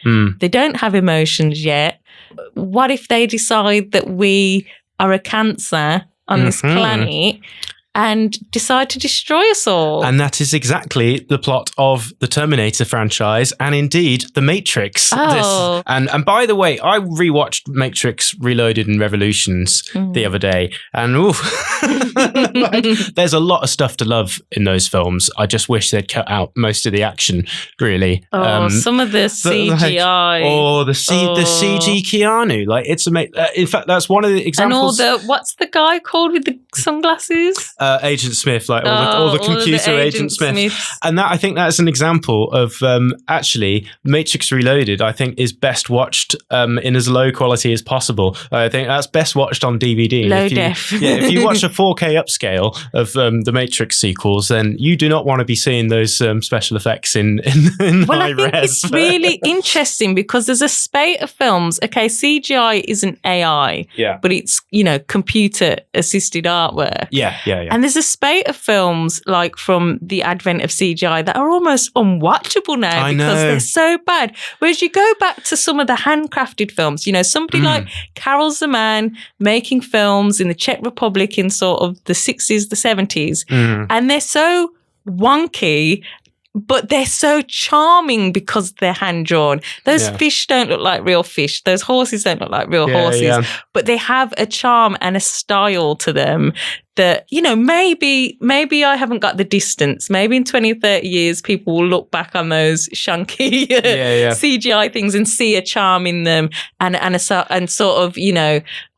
They don't have emotions yet. What if they decide that we are a cancer on this planet and decide to destroy us all? And that is exactly the plot of the Terminator franchise and indeed The Matrix. Oh. And by the way, I rewatched Matrix Reloaded and Revolutions the other day, and there's a lot of stuff to love in those films. I just wish they'd cut out most of the action, really. Some of the CGI. The CG Keanu. Like, it's amazing. In fact, that's one of the examples. And what's the guy called with the sunglasses? Agent Smith, like all the computer Agent Smith. Smiths. And that, I think that's an example of actually Matrix Reloaded, I think, is best watched in as low quality as possible. I think that's best watched on DVD. Low def. If you watch a 4K upscale of the Matrix sequels, then you do not want to be seeing those special effects in Well, high I think res. it's really interesting because there's a spate of films. Okay, CGI isn't AI, but it's computer assisted artwork. Yeah. And there's a spate of films like from the advent of CGI that are almost unwatchable now because they're so bad. Whereas you go back to some of the handcrafted films, somebody like Karel Zeman making films in the Czech Republic in sort of the 60s, the 70s, and they're so wonky, but they're so charming because they're hand-drawn. Those fish don't look like real fish. Those horses don't look like real horses. But they have a charm and a style to them that, maybe I haven't got the distance. Maybe in 20 or 30 years, people will look back on those shunky CGI things and see a charm in them and sort of,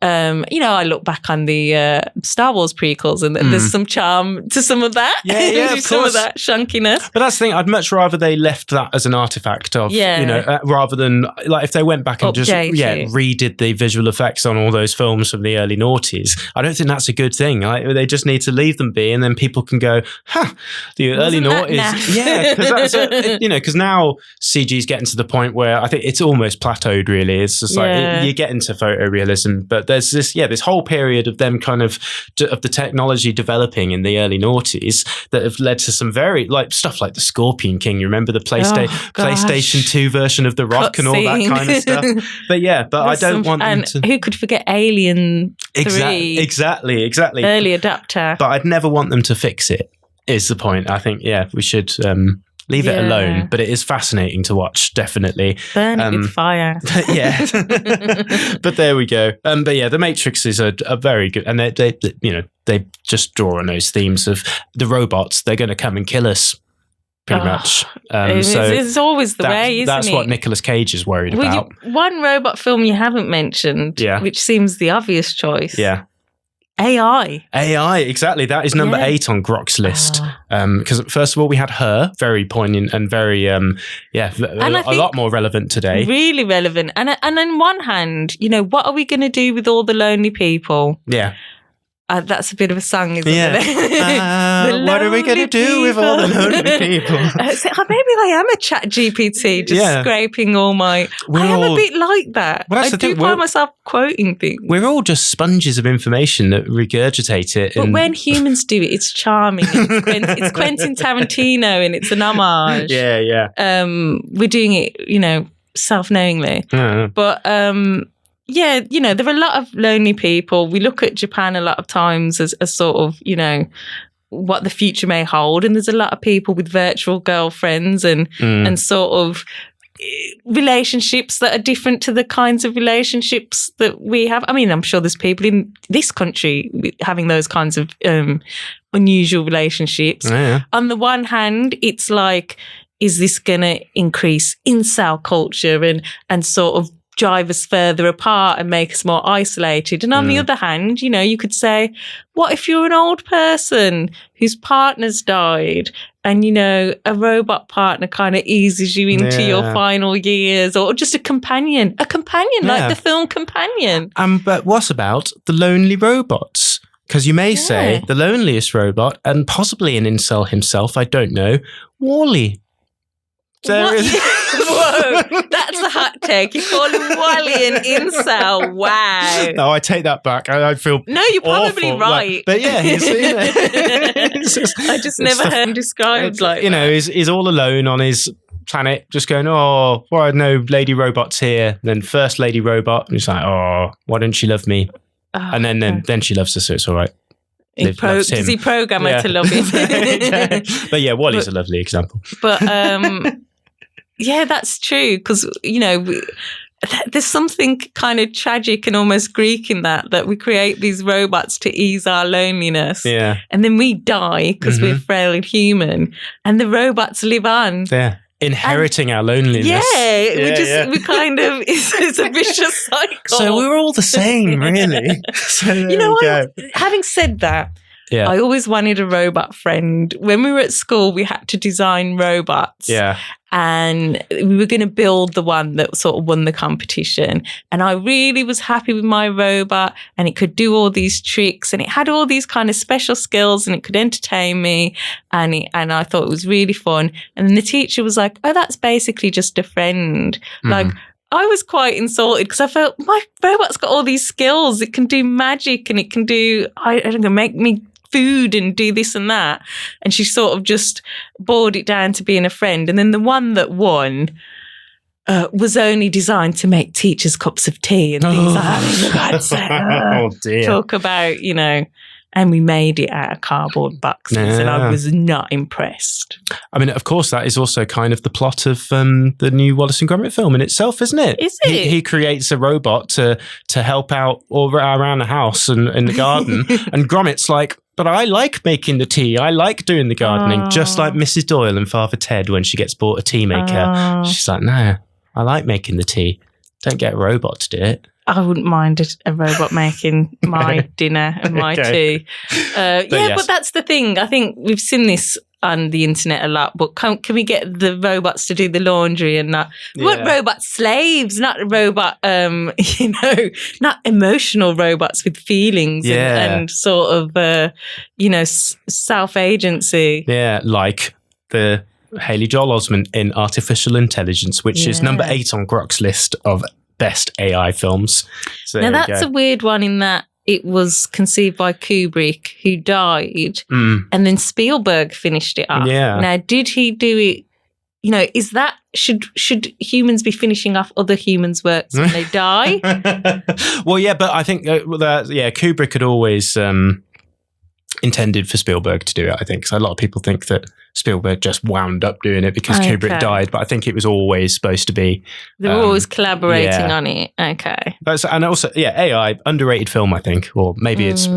I look back on the Star Wars prequels and there's some charm to some of that. Of some course. of that shunkiness. But that's the thing, I'd much rather they left that as an artifact of, rather than, like, if they went back and just redid the visual effects on all those films from the early noughties. I don't think that's a good thing. They just need to leave them be, and then people can go, the early noughties. Yeah, because because now CG's getting to the point where I think it's almost plateaued, really. It's just like, you get into photorealism, but there's this whole period of them kind of the technology developing in the early noughties that have led to some very, like, stuff like the Scorpion King. You remember the PlayStation 2 version of The Rock and all that kind of stuff? But I don't want them to... Who could forget Alien 3? Exactly. Early adapter. But I'd never want them to fix it, is the point. I think, we should leave it alone. But it is fascinating to watch, definitely. Burn it with fire. But there we go. The Matrix is a very good, and they just draw on those themes of the robots. They're going to come and kill us. Pretty much. It's always the way, isn't that's it? That's what Nicolas Cage is worried about. One robot film you haven't mentioned, which seems the obvious choice. Yeah. AI, exactly. That is number 8 on Grok's list. Because first of all, we had Her, very poignant and very, a lot more relevant today. Really relevant. And on one hand, what are we going to do with all the lonely people? Yeah. That's a bit of a song, isn't it? What are we going to do with all the lonely people? Maybe I am a chat GPT, just scraping all my... I am a bit like that. Well, I do find myself quoting things. We're all just sponges of information that regurgitate it. But when humans do it, it's charming. It's Quentin Tarantino and it's an homage. Yeah. We're doing it, self-knowingly. But... there are a lot of lonely people. We look at Japan a lot of times as sort of, what the future may hold. And there's a lot of people with virtual girlfriends and sort of relationships that are different to the kinds of relationships that we have. I mean, I'm sure there's people in this country having those kinds of unusual relationships. Yeah. On the one hand, it's like, is this going to increase incel culture and sort of drive us further apart and make us more isolated. And on the other hand, you know, you could say, what if you're an old person whose partner's died and, you know, a robot partner kind of eases you into your final years, or just a companion like the film Companion. But what about the lonely robots? Because you may say the loneliest robot, and possibly an incel himself, I don't know, Wall-E. Whoa, that's a hot take. You call him Wall-E an incel. Wow. No, I take that back. I feel no, you're probably awful. right. But yeah, he's, you know, I just never heard him described like you know, he's all alone on his planet, just going, oh, why are no lady robots here? And then first lady robot, and he's like, oh, why don't she love me? And then she loves us, so it's all right. Does he program her to love him? But yeah, Wall-E's a lovely example. But yeah, that's true, because, you know, there's something kind of tragic and almost Greek in that we create these robots to ease our loneliness. Yeah. And then we die because we're frail and human, and the robots live on. Yeah. Inheriting our loneliness. We kind of, it's a vicious cycle. So we're all the same, really. So you know what? Having said that, I always wanted a robot friend. When we were at school, we had to design robots. Yeah. And we were going to build the one that sort of won the competition. And I really was happy with my robot, and it could do all these tricks, and it had all these kind of special skills, and it could entertain me. And I thought it was really fun. And then the teacher was like, oh, that's basically just a friend. Like, I was quite insulted because I felt my robot's got all these skills. It can do magic, and it can do, I don't know, make me food and do this and that. And she sort of just boiled it down to being a friend. And then the one that won was only designed to make teachers cups of tea and things like that. Oh dear. Talk about, you know, and we made it out of cardboard boxes, and I was not impressed. I mean, of course, that is also kind of the plot of the new Wallace and Gromit film in itself, isn't it? Is it? He creates a robot to help out all around the house and in the garden, and Gromit's like, but I like making the tea. I like doing the gardening, just like Mrs. Doyle and Father Ted when she gets bought a tea maker. She's like, no, I like making the tea. Don't get a robot to do it. I wouldn't mind a robot making my dinner and my tea. But that's the thing. I think we've seen this on the internet a lot, but can we get the robots to do the laundry and not what robot slaves, not robot, you know, not emotional robots with feelings and sort of, you know, self-agency. Yeah, like the Haley Joel Osment in Artificial Intelligence, which is number 8 on Grok's list of best AI films. So now that's a weird one in that it was conceived by Kubrick, who died, and then Spielberg finished it up. Yeah. Now, did he do it? You know, is that should humans be finishing off other humans' works when they die? Well, yeah, but I think Kubrick had always intended for Spielberg to do it, I think. So a lot of people think that Spielberg just wound up doing it because Kubrick died, but I think it was always supposed to be. They were always collaborating on it. Okay. And also, AI, underrated film, I think, or maybe it's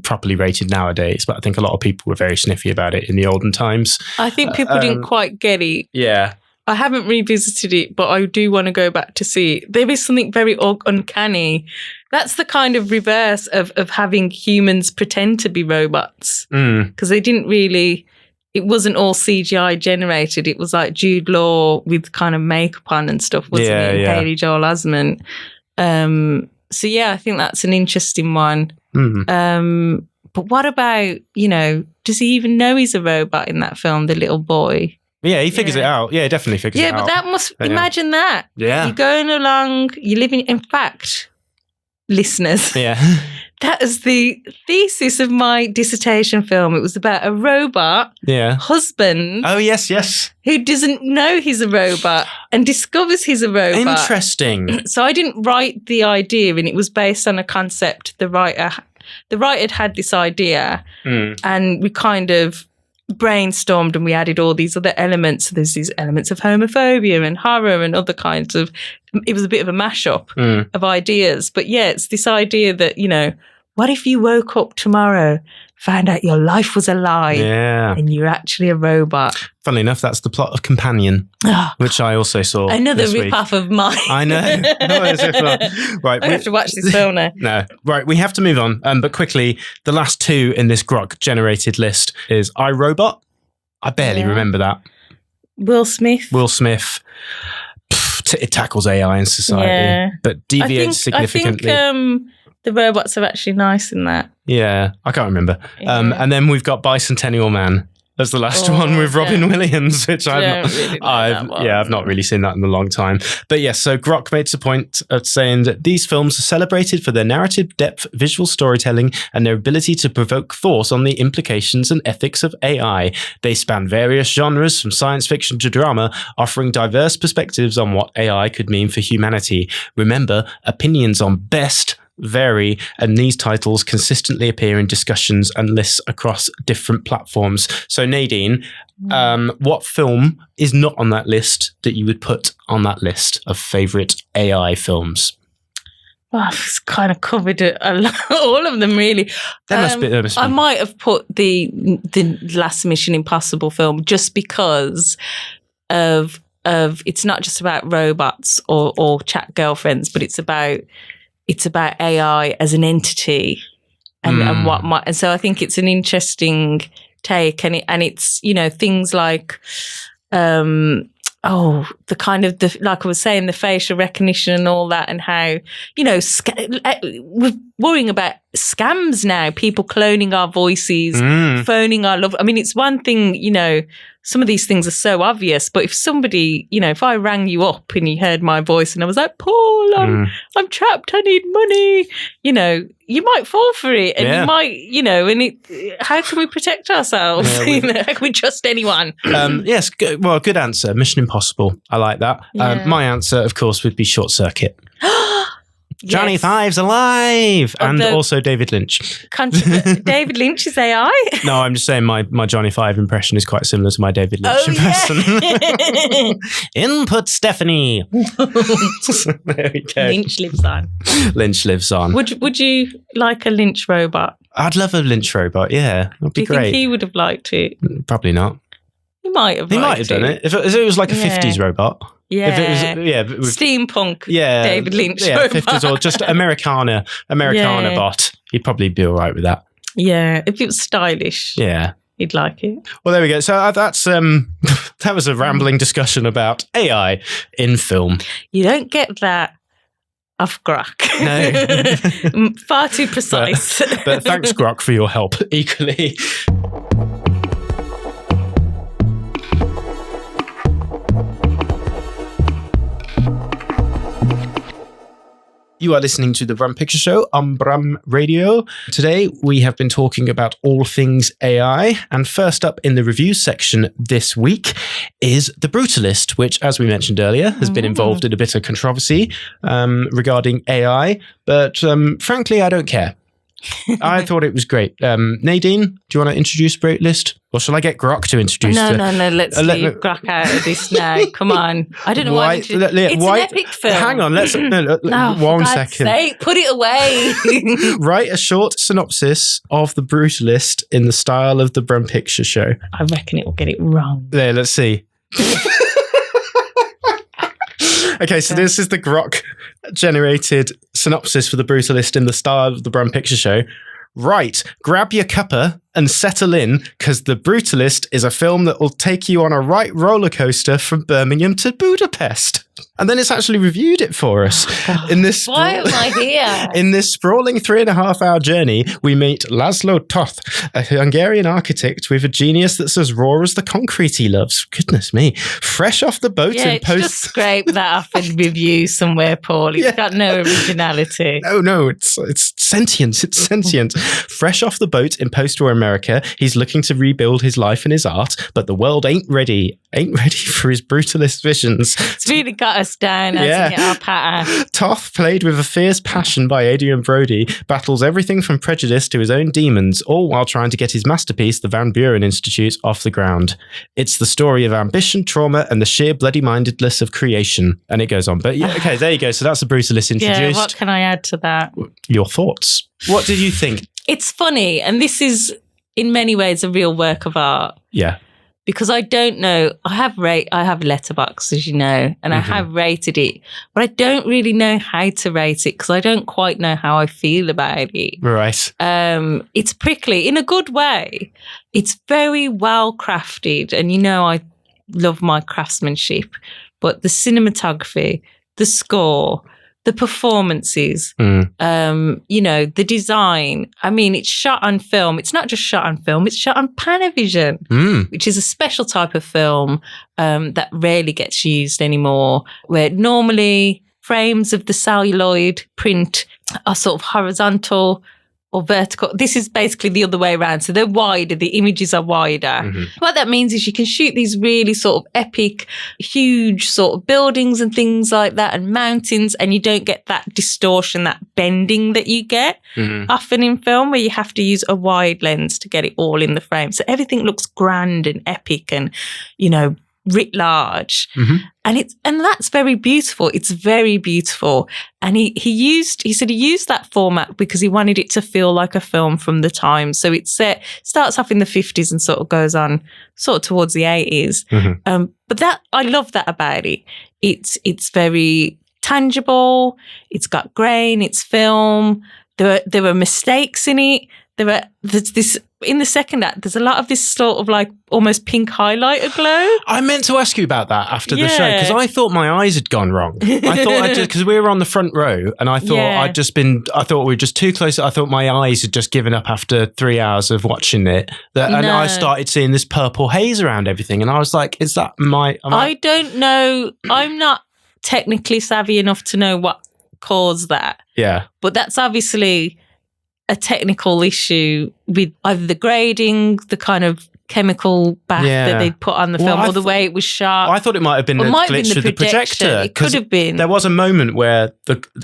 properly rated nowadays, but I think a lot of people were very sniffy about it in the olden times. I think people didn't quite get it. Yeah. I haven't revisited it, but I do want to go back to see it. There is something very uncanny. That's the kind of reverse of having humans pretend to be robots. Because they didn't really, it wasn't all CGI generated. It was like Jude Law with kind of makeup on and stuff, wasn't it? And Haley Joel Osment. So yeah, I think that's an interesting one. But what about, you know, does he even know he's a robot in that film, the little boy? Yeah, he figures it out. Yeah, definitely figures it out. Yeah, but that must, imagine that. Yeah. You're going along, you're living, in fact, listeners. Yeah. That is the thesis of my dissertation film. It was about a robot husband. Oh, yes. Who doesn't know he's a robot and discovers he's a robot. Interesting. So I didn't write the idea, and it was based on a concept. The writer had this idea, and we kind of brainstormed, and we added all these other elements. So there's these elements of homophobia and horror and other kinds of, it was a bit of a mashup of ideas. But yeah, it's this idea that, you know, what if you woke up tomorrow, found out your life was a lie, and you're actually a robot? Funnily enough, that's the plot of Companion, which I also saw. Another rip-off of mine. I know. Right, I have to watch this film now. No, right, we have to move on. But quickly, the last two in this Grok-generated list is iRobot. I barely remember that. Will Smith. It tackles AI in society, but deviates significantly. I think the robots are actually nice in that. Yeah, I can't remember. And then we've got Bicentennial Man as the last one with Robin Williams, which I've not really seen that in a long time. But yes, so Grok makes a point of saying that these films are celebrated for their narrative depth, visual storytelling, and their ability to provoke thought on the implications and ethics of AI. They span various genres from science fiction to drama, offering diverse perspectives on what AI could mean for humanity. Remember, opinions on best vary, and these titles consistently appear in discussions and lists across different platforms. So Nadine, what film is not on that list that you would put on that list of favourite AI films? Well, I've kind of covered it, all of them, really. There must be. I might have put the last Mission Impossible film just because of it's not just about robots or chat girlfriends, but it's about AI as an entity and what might, and so I think it's an interesting take, and it's things like the kind of like I was saying, the facial recognition and all that, and how we're worrying about scams now, people cloning our voices, phoning our love. I mean, it's one thing, some of these things are so obvious, but if somebody, if I rang you up and you heard my voice and I was like, Paul, I'm trapped, I need money, you might fall for it, and you might, and how can we protect ourselves? How can we trust anyone? Yes, good answer. Mission Impossible. I like that. My answer, of course, would be Short Circuit. Johnny Five's alive, and also David Lynch. David Lynch is AI? No, I'm just saying my Johnny Five impression is quite similar to my David Lynch impression. Yeah. Input Stephanie. There we go. Lynch lives on. Lynch lives on. Would you like a Lynch robot? I'd love a Lynch robot. Yeah, that'd be great. Do you think he would have liked it? Probably not. He might have. He might have done it if it was like a 50s robot. Yeah, if it was, steampunk. Yeah, David Lynch. Yeah, 50s or just Americana bot. He'd probably be all right with that. Yeah, if it was stylish. Yeah, he'd like it. Well, there we go. So that's that was a rambling discussion about AI in film. You don't get that off Grok. No, far too precise. But thanks, Grok, for your help. Equally. You are listening to the Brum Picture Show on Brum Radio. Today, we have been talking about all things AI. And first up in the review section this week is The Brutalist, which, as we mentioned earlier, has been involved in a bit of controversy regarding AI. But frankly, I don't care. I thought it was great. Nadine, do you want to introduce Brutalist? Or shall I get Grok to introduce it? No. Let's leave Grok out of this now. Come on. I don't know why. It's an epic film. Hang on. Let's one second. Sake, put it away. Write a short synopsis of The Brutalist in the style of the Brum Picture Show. I reckon it will get it wrong. There, let's see. Okay, so this is the Grok-generated synopsis for The Brutalist in the style of the Brum Picture Show. Right, grab your cuppa and settle in, because The Brutalist is a film that will take you on a right roller coaster from Birmingham to Budapest. And then it's actually reviewed it for us. Why am I here? In this sprawling 3.5-hour journey, we meet Laszlo Toth, a Hungarian architect with a genius that's as raw as the concrete he loves. Goodness me. Fresh off the boat in post... just scrape that off and review somewhere, Paul. It's got no originality. No, it's sentient. It's sentient. Fresh off the boat in post-war America, America. He's looking to rebuild his life and his art, but the world ain't ready for his brutalist visions. It's really got us down, hasn't it, our patter? Toth, played with a fierce passion by Adrian Brody, battles everything from prejudice to his own demons, all while trying to get his masterpiece, the Van Buren Institute, off the ground. It's the story of ambition, trauma, and the sheer bloody-mindedness of creation. And it goes on. But yeah, okay, there you go. So that's the brutalist introduced. Yeah, what can I add to that? Your thoughts. What did you think? It's funny, and this is in many ways a real work of art. Yeah. Because I don't know, I have Letterboxd, as you know, and I have rated it, but I don't really know how to rate it because I don't quite know how I feel about it. Right. It's prickly in a good way. It's very well crafted, and I love my craftsmanship, but the cinematography, the score, the performances, the design. I mean, it's shot on film. It's not just shot on film, it's shot on Panavision, which is a special type of film that rarely gets used anymore, where normally frames of the celluloid print are sort of horizontal or vertical. This is basically the other way around. So they're wider, the images are wider. What that means is you can shoot these really sort of epic, huge sort of buildings and things like that and mountains, and you don't get that distortion, that bending that you get often in film where you have to use a wide lens to get it all in the frame. So everything looks grand and epic and, writ large. And that's very beautiful. It's very beautiful. And he said he used that format because he wanted it to feel like a film from the time. So it starts off in the 50s and sort of goes on sort of towards the 80s. But that, I love that about it. It's very tangible. It's got grain. It's film. There were mistakes in it. There's this in the second act. There's a lot of this sort of like almost pink highlighter glow. I meant to ask you about that after the show because I thought my eyes had gone wrong. I thought because we were on the front row and I thought I thought we were just too close. I thought my eyes had just given up after 3 hours of watching it. And I started seeing this purple haze around everything, and I was like, "Is that my?" I don't know. I'm not technically savvy enough to know what caused that. Yeah, but that's obviously a technical issue with either the grading, the kind of chemical bath that they'd put on the film, or the way it was shot. I thought it might have been a glitch with the projector. It could have been. There was a moment where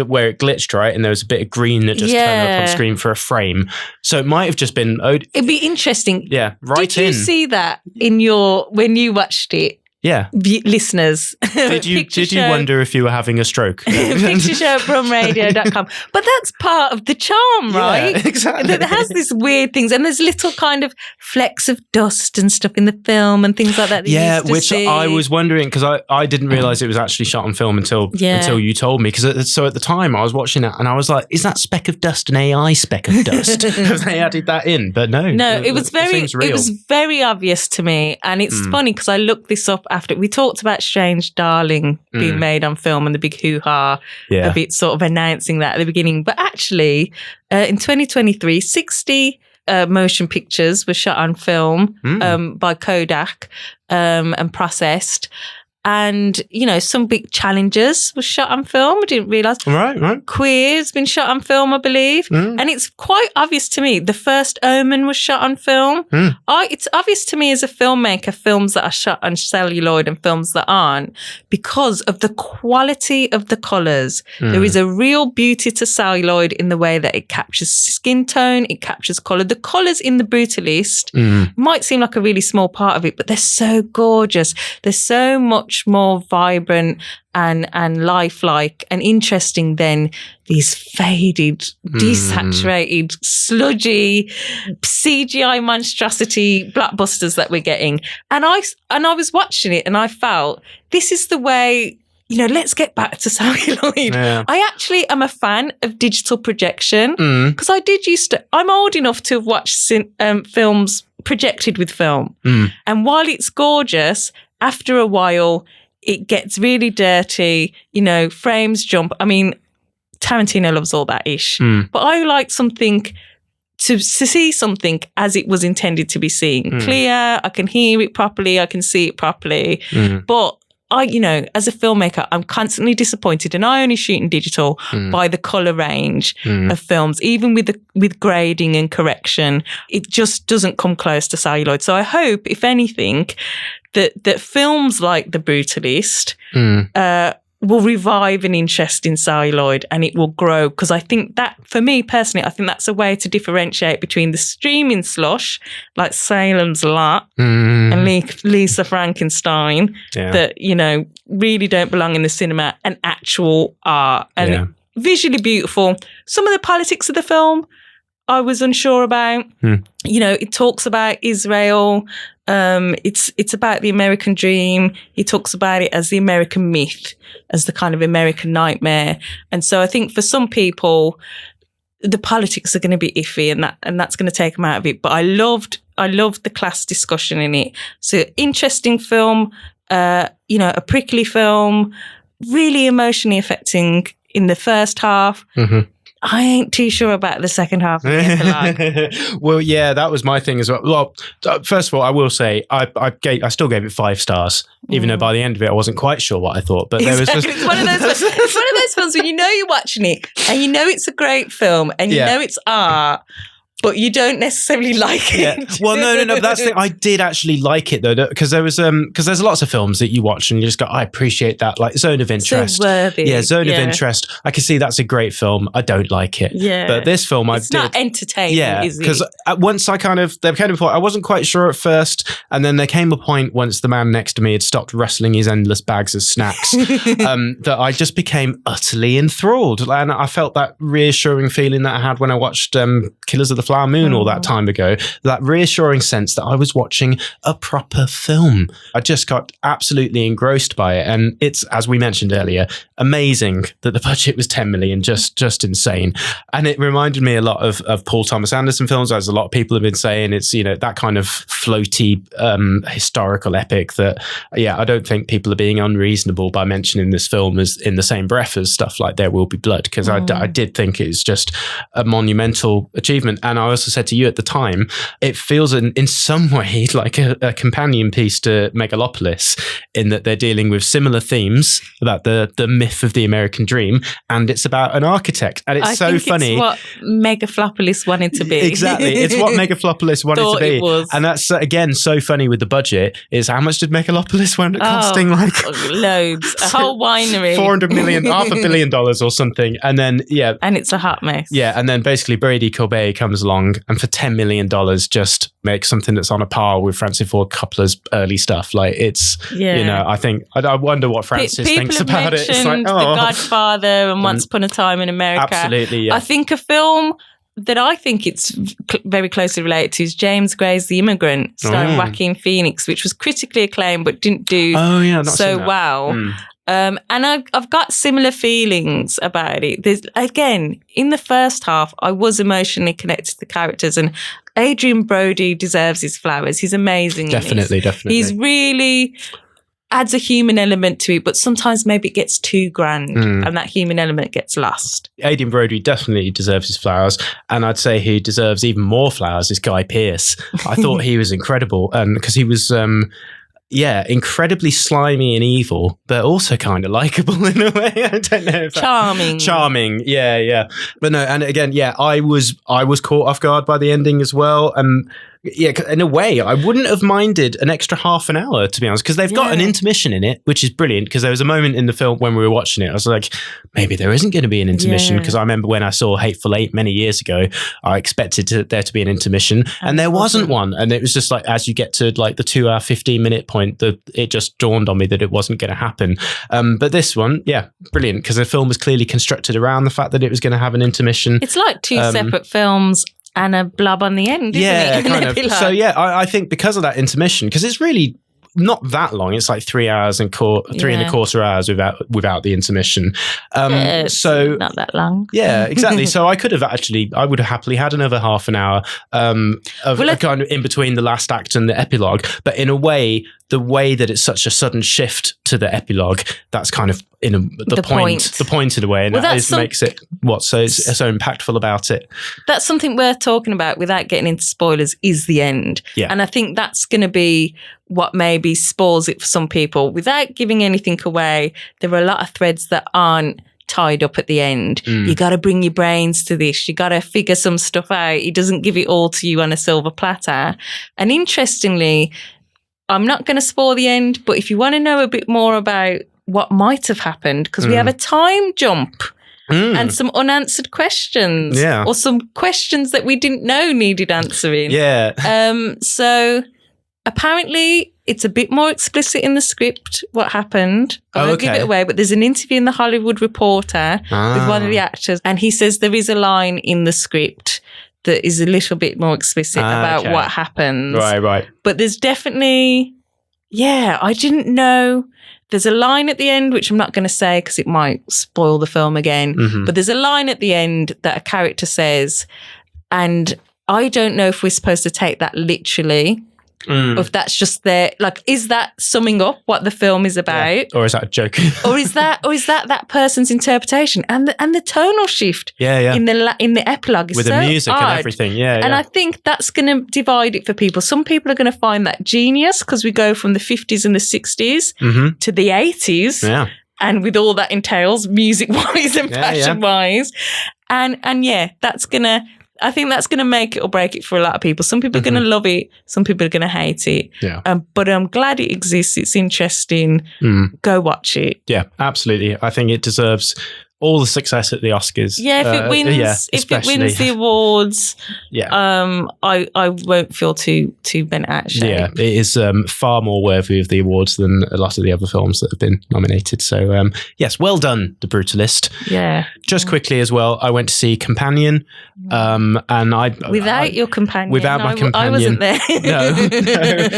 where it glitched, right, and there was a bit of green that just turned up on screen for a frame. So it might have just been. It'd be interesting. Yeah, Did you see that when you watched it? Yeah. Listeners. Did you wonder if you were having a stroke? Picture show at brumradio.com. But that's part of the charm, right? Yeah, exactly. It has these weird things, and there's little kind of flecks of dust and stuff in the film and things like that. Which I was wondering because I didn't realise it was actually shot on film until you told me. Because so at the time I was watching it and I was like, is that speck of dust an AI speck of dust? Have they added that in? But no. No, it was very obvious to me. And it's funny because I looked this up after we talked about Strange Darling being made on film and the big hoo-ha of it sort of announcing that at the beginning. But actually, in 2023, 60 motion pictures were shot on film by Kodak and processed. And, some big Challengers was shot on film. I didn't realise. Right. Queer's been shot on film, I believe. And it's quite obvious to me. The First Omen was shot on film. It's obvious to me as a filmmaker, films that are shot on celluloid and films that aren't, because of the quality of the colours. There is a real beauty to celluloid in the way that it captures skin tone, it captures colour. The colours in The Brutalist might seem like a really small part of it, but they're so gorgeous. They're so much more vibrant and lifelike and interesting than these faded, desaturated, sludgy, CGI monstrosity blockbusters that we're getting. And I was watching it and I felt, this is the way, let's get back to celluloid. Yeah. I actually am a fan of digital projection because I'm old enough to have watched films projected with film. And while it's gorgeous, after a while, it gets really dirty, frames jump. I mean, Tarantino loves all that ish. But I like something to see something as it was intended to be seen. Clear, I can hear it properly, I can see it properly. But as a filmmaker, I'm constantly disappointed, and I only shoot in digital by the colour range of films. Even with grading and correction, it just doesn't come close to celluloid. So I hope, if anything, that films like The Brutalist will revive an interest in celluloid, and it will grow, because I think that, for me personally, I think that's a way to differentiate between the streaming slush like Salem's Lot and Lisa Frankenstein that really don't belong in the cinema, and actual art and visually beautiful. Some of the politics of the film I was unsure about. It talks about Israel. It's about the American dream. He talks about it as the American myth, as the kind of American nightmare. And so I think for some people, the politics are going to be iffy, and that's going to take them out of it. But I loved the class discussion in it. So interesting film, a prickly film, really emotionally affecting in the first half. I ain't too sure about the second half of the epilogue. Well, yeah, that was my thing as well. Well, first of all, I will say I still gave it 5 stars, even though by the end of it I wasn't quite sure what I thought. But there was just it's one of those films when you're watching it and it's a great film and it's art, but you don't necessarily like it. Yeah. Well, no. But that's the thing. I did actually like it though, because there's lots of films that you watch and you just go, I appreciate that, like Zone of Interest. So worthy. Yeah, Zone of Interest. I can see that's a great film. I don't like it. Yeah. But this film, it's not entertaining. Yeah, is it? because once there came a point, I wasn't quite sure at first, and then there came a point once the man next to me had stopped wrestling his endless bags of snacks, that I just became utterly enthralled, and I felt that reassuring feeling that I had when I watched Killers of the Flower Moon all that time ago, that reassuring sense that I was watching a proper film. I just got absolutely engrossed by it, and it's, as we mentioned earlier, amazing that the budget was 10 million, just insane. And it reminded me a lot of Paul Thomas Anderson films, as a lot of people have been saying. It's that kind of floaty historical epic that I don't think people are being unreasonable by mentioning this film as in the same breath as stuff like There Will Be Blood, because I did think it was just a monumental achievement. And I also said to you at the time, it feels in some way like a companion piece to Megalopolis, in that they're dealing with similar themes about the myth of the American dream, and it's about an architect, and it's funny. It's what Megaflopolis wanted to be. Exactly, it's what Megaflopolis wanted to be, and that's again so funny with the budget. Is how much did Megalopolis wind up costing? Like loads, a whole winery, $400 million, $500 million or something, and then and it's a hot mess. Yeah, and then basically Brady Corbet comes along and for $10 million just makes something that's on a par with Francis Ford Coppola's early stuff. Like it's, I think, I wonder what Francis thinks about it. It's like, The Godfather and Once Upon a Time in America. Absolutely, yeah. I think a film that I think it's very closely related to is James Gray's The Immigrant, starring Joaquin Phoenix, which was critically acclaimed but didn't do so well. And I've got similar feelings about it. There's, again, in the first half, I was emotionally connected to the characters, and Adrian Brody deserves his flowers. He's amazing. Definitely. He's really adds a human element to it, but sometimes maybe it gets too grand and that human element gets lost. Adrian Brody definitely deserves his flowers, and I'd say who deserves even more flowers is Guy Pearce. I thought he was incredible, because he was incredibly slimy and evil, but also kind of likable in a way. I don't know if charming. Yeah. But no, and again, I was caught off guard by the ending as well, and in a way, I wouldn't have minded an extra half an hour, to be honest, because they've got an intermission in it, which is brilliant, because there was a moment in the film when we were watching it, I was like, maybe there isn't going to be an intermission, because I remember when I saw Hateful Eight many years ago, I expected there to be an intermission, and there wasn't one. And it was just like, as you get to like the 2 hour, 15-minute point, it just dawned on me that it wasn't going to happen. But this one, brilliant, because the film was clearly constructed around the fact that it was going to have an intermission. It's like two separate films and a blub on the end, isn't it? Kind of. So I think because of that intermission, because it's really not that long, it's like 3 hours and 3.25 hours without the intermission. So not that long. Yeah, exactly. So I would have happily had another half an hour kind of in between the last act and the epilogue. But in a way, the way that it's such a sudden shift to the epilogue, that's kind of the point in a way, and makes it what's so impactful about it. That's something worth talking about without getting into spoilers, is the end. Yeah. And I think that's going to be what maybe spoils it for some people. Without giving anything away, there are a lot of threads that aren't tied up at the end. You got to bring your brains to this. You got to figure some stuff out. He doesn't give it all to you on a silver platter. And interestingly, I'm not going to spoil the end, but if you want to know a bit more about what might have happened, because we have a time jump and some unanswered questions, or some questions that we didn't know needed answering. So apparently it's a bit more explicit in the script what happened. I won't give it away, but there's an interview in the Hollywood Reporter with one of the actors, and he says there is a line in the script that is a little bit more explicit about what happens. Right. But there's definitely, I didn't know. There's a line at the end, which I'm not going to say because it might spoil the film again. But there's a line at the end that a character says, and I don't know if we're supposed to take that literally. Or if that's just is that summing up what the film is about, or is that a joke, or is that person's interpretation? And the tonal shift, in the epilogue is with so the music odd. and everything, And I think that's going to divide it for people. Some people are going to find that genius because we go from the 50s and the 60s to the 80s, and with all that entails, music-wise and fashion-wise, and that's gonna. I think that's going to make it or break it for a lot of people. Some people are going to love it. Some people are going to hate it. But I'm glad it exists. It's interesting. Go watch it. Yeah, absolutely. I think it deserves all the success at the Oscars. If it wins the awards, I won't feel too bent out of shape. Yeah, it is far more worthy of the awards than a lot of the other films that have been nominated. So yes, well done, The Brutalist. Yeah. Just quickly as well, I went to see Companion, and without your companion. Without my companion, I wasn't there. No.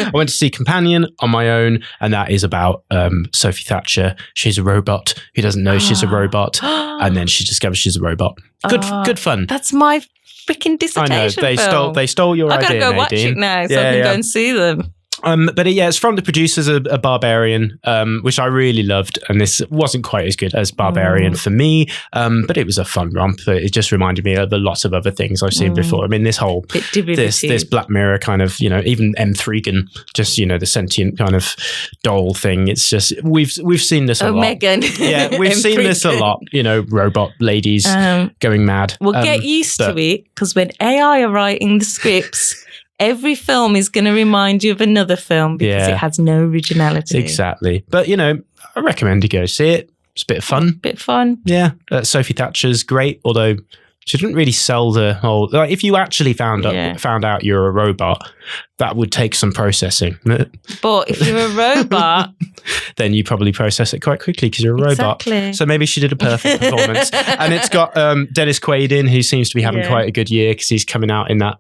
I went to see Companion on my own, and that is about Sophie Thatcher. She's a robot who doesn't know she's a robot. And then she discovers she's a robot. Good fun. That's my freaking dissertation. I know they stole your idea. I gotta go watch it now so I can go and see them. But it's from the producers of a Barbarian, which I really loved, and this wasn't quite as good as Barbarian for me, but it was a fun romp. It just reminded me of a lot of other things I've seen before. I mean, this whole this Black Mirror kind of, even M. Thregan, just the sentient kind of doll thing. It's just we've seen this a lot. Megan. Yeah, we've seen this a lot. Robot ladies going mad. We'll get used to it, because when AI are writing the scripts. Every film is going to remind you of another film because it has no originality. Exactly. But, I recommend you go see it. It's a bit of fun. Yeah. Sophie Thatcher's great, although she didn't really sell the whole... if you actually found out you're a robot, that would take some processing. But if you're a robot... then you probably process it quite quickly because you're a robot. Exactly. So maybe she did a perfect performance. And it's got Dennis Quaid in, who seems to be having quite a good year because he's coming out in that...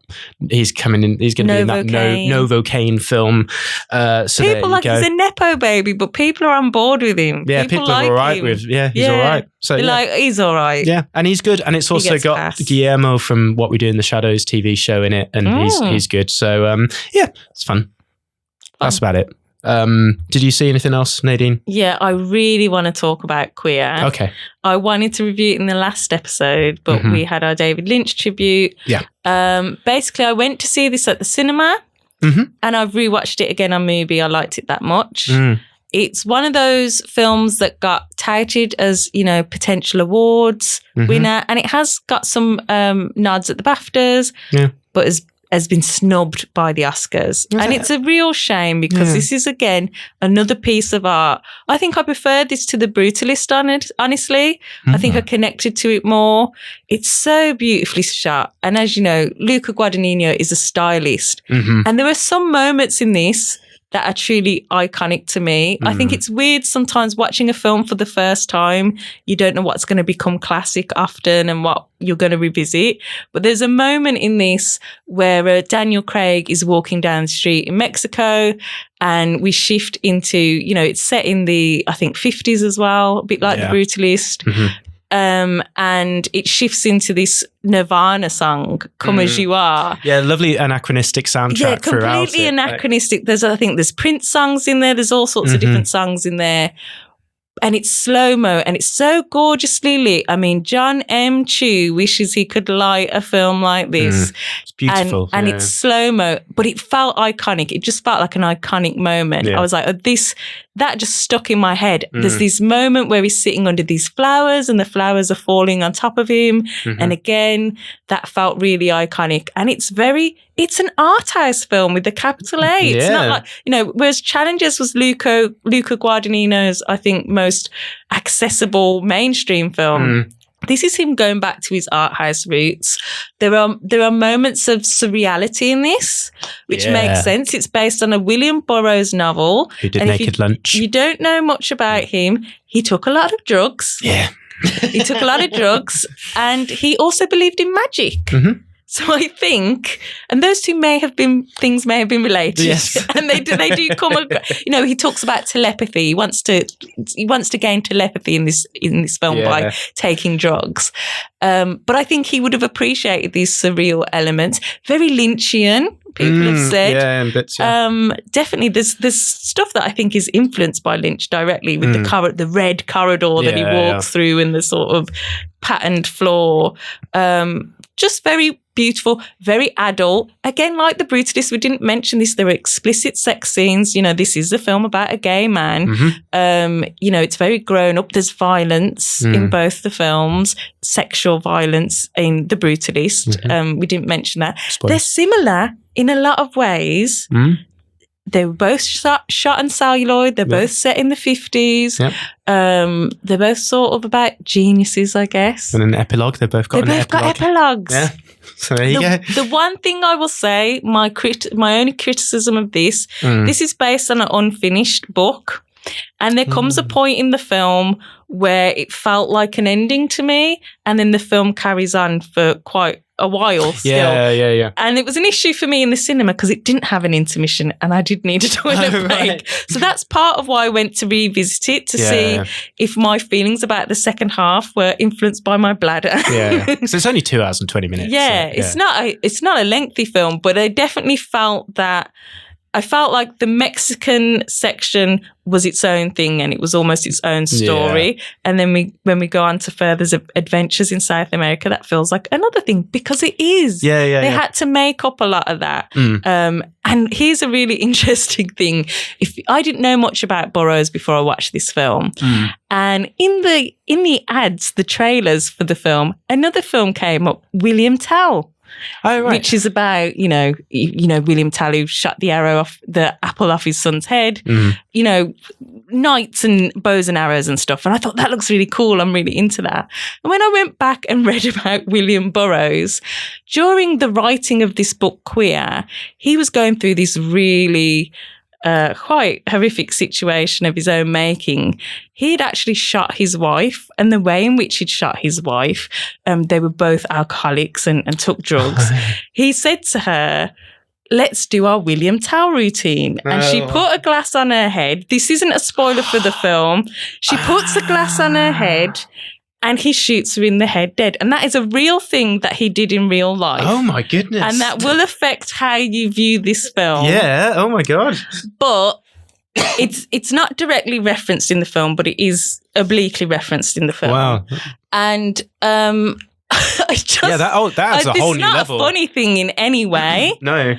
He's going to be in that Novocaine film. So people like he's a Nepo baby, but people are on board with him. Yeah, people are all right with... Yeah, he's all right. So he's all right. Yeah, and he's good. And it's also got Guillermo from What We Do in the Shadows TV show in it, and he's good. So it's fun. That's about it. Did you see anything else, Nadine? Yeah, I really want to talk about Queer. Okay. I wanted to review it in the last episode, but we had our David Lynch tribute. Yeah. Basically, I went to see this at the cinema, and I've rewatched it again on Mubi. I liked it that much. It's one of those films that got touted as, potential awards winner, and it has got some nods at the BAFTAs, but has been snubbed by the Oscars. And it's a real shame because this is, again, another piece of art. I think I prefer this to The Brutalist, honestly. I think I connected to it more. It's so beautifully shot. And as you know, Luca Guadagnino is a stylist. And there are some moments in this that are truly iconic to me. I think it's weird sometimes watching a film for the first time. You don't know what's going to become classic often and what you're going to revisit. But there's a moment in this where Daniel Craig is walking down the street in Mexico, and we shift into, it's set in the, I think, 50s as well, a bit like The Brutalist. and it shifts into this Nirvana song, Come As You Are. Yeah, lovely anachronistic soundtrack throughout. Completely anachronistic. I think there's Prince songs in there. There's all sorts of different songs in there. And it's slow-mo and it's so gorgeously lit. I mean, John M. Chu wishes he could light a film like this. It's beautiful. And it's slow-mo, but it felt iconic. It just felt like an iconic moment. Yeah. I was like, that just stuck in my head. There's this moment where he's sitting under these flowers and the flowers are falling on top of him. And again, that felt really iconic. And it's an art house film with a capital A. It's not like, whereas Challengers was Luca Guadagnino's, I think, most accessible mainstream film. This is him going back to his art house roots. There are moments of surreality in this, which makes sense. It's based on a William Burroughs novel. Who did Naked Lunch. You don't know much about him. He took a lot of drugs. Yeah. He took a lot of drugs, and he also believed in magic. So I think, and those two may have been related. Yes. And they do come. He talks about telepathy. He wants to gain telepathy in this film by taking drugs. But I think he would have appreciated these surreal elements. Very Lynchian, people have said. Yeah, and bits. Yeah. Definitely, there's stuff that I think is influenced by Lynch directly with the red corridor that he walks through and the sort of patterned floor. Just very beautiful, very adult. Again, like The Brutalist, we didn't mention this. There were explicit sex scenes. This is a film about a gay man. It's very grown up. There's violence in both the films, sexual violence in The Brutalist. We didn't mention that. Spoiler. They're similar in a lot of ways. They were both shot on celluloid. They're both set in the 50s. Yep. They're both sort of about geniuses, I guess. And an epilogue. They've both got They've both got epilogues. Yeah. So there you go. The one thing I will say, my only criticism of this is based on an unfinished book. And there comes a point in the film where it felt like an ending to me. And then the film carries on for quite a while still. Yeah. And it was an issue for me in the cinema because it didn't have an intermission and I did need a toilet break. Right. So that's part of why I went to revisit it to see if my feelings about the second half were influenced by my bladder. So it's only 2 hours and 20 minutes. It's not a lengthy film, but I definitely felt that I felt like the Mexican section was its own thing and it was almost its own story. And then when we go on to further adventures in South America, that feels like another thing because it is. They had to make up a lot of that. And here's a really interesting thing. If I didn't know much about Burroughs before I watched this film, and in the ads, the trailers for the film, another film came up, William Tell. Oh, right. Which is about, William Tell who shot the apple off his son's head, knights and bows and arrows and stuff. And I thought that looks really cool. I'm really into that. And when I went back and read about William Burroughs, during the writing of this book, Queer, he was going through this really quite horrific situation of his own making. He'd actually shot his wife, and the way in which he'd shot his wife, they were both alcoholics and took drugs. He said to her, let's do our William Tell routine. And she put a glass on her head. This isn't a spoiler for the film. She puts a glass on her head and he shoots her in the head dead. And that is a real thing that he did in real life. Oh, my goodness. And that will affect how you view this film. Yeah. Oh, my God. But it's not directly referenced in the film, but it is obliquely referenced in the film. Wow. And I just... Yeah, that's a whole new level. It's not a funny thing in any way. No.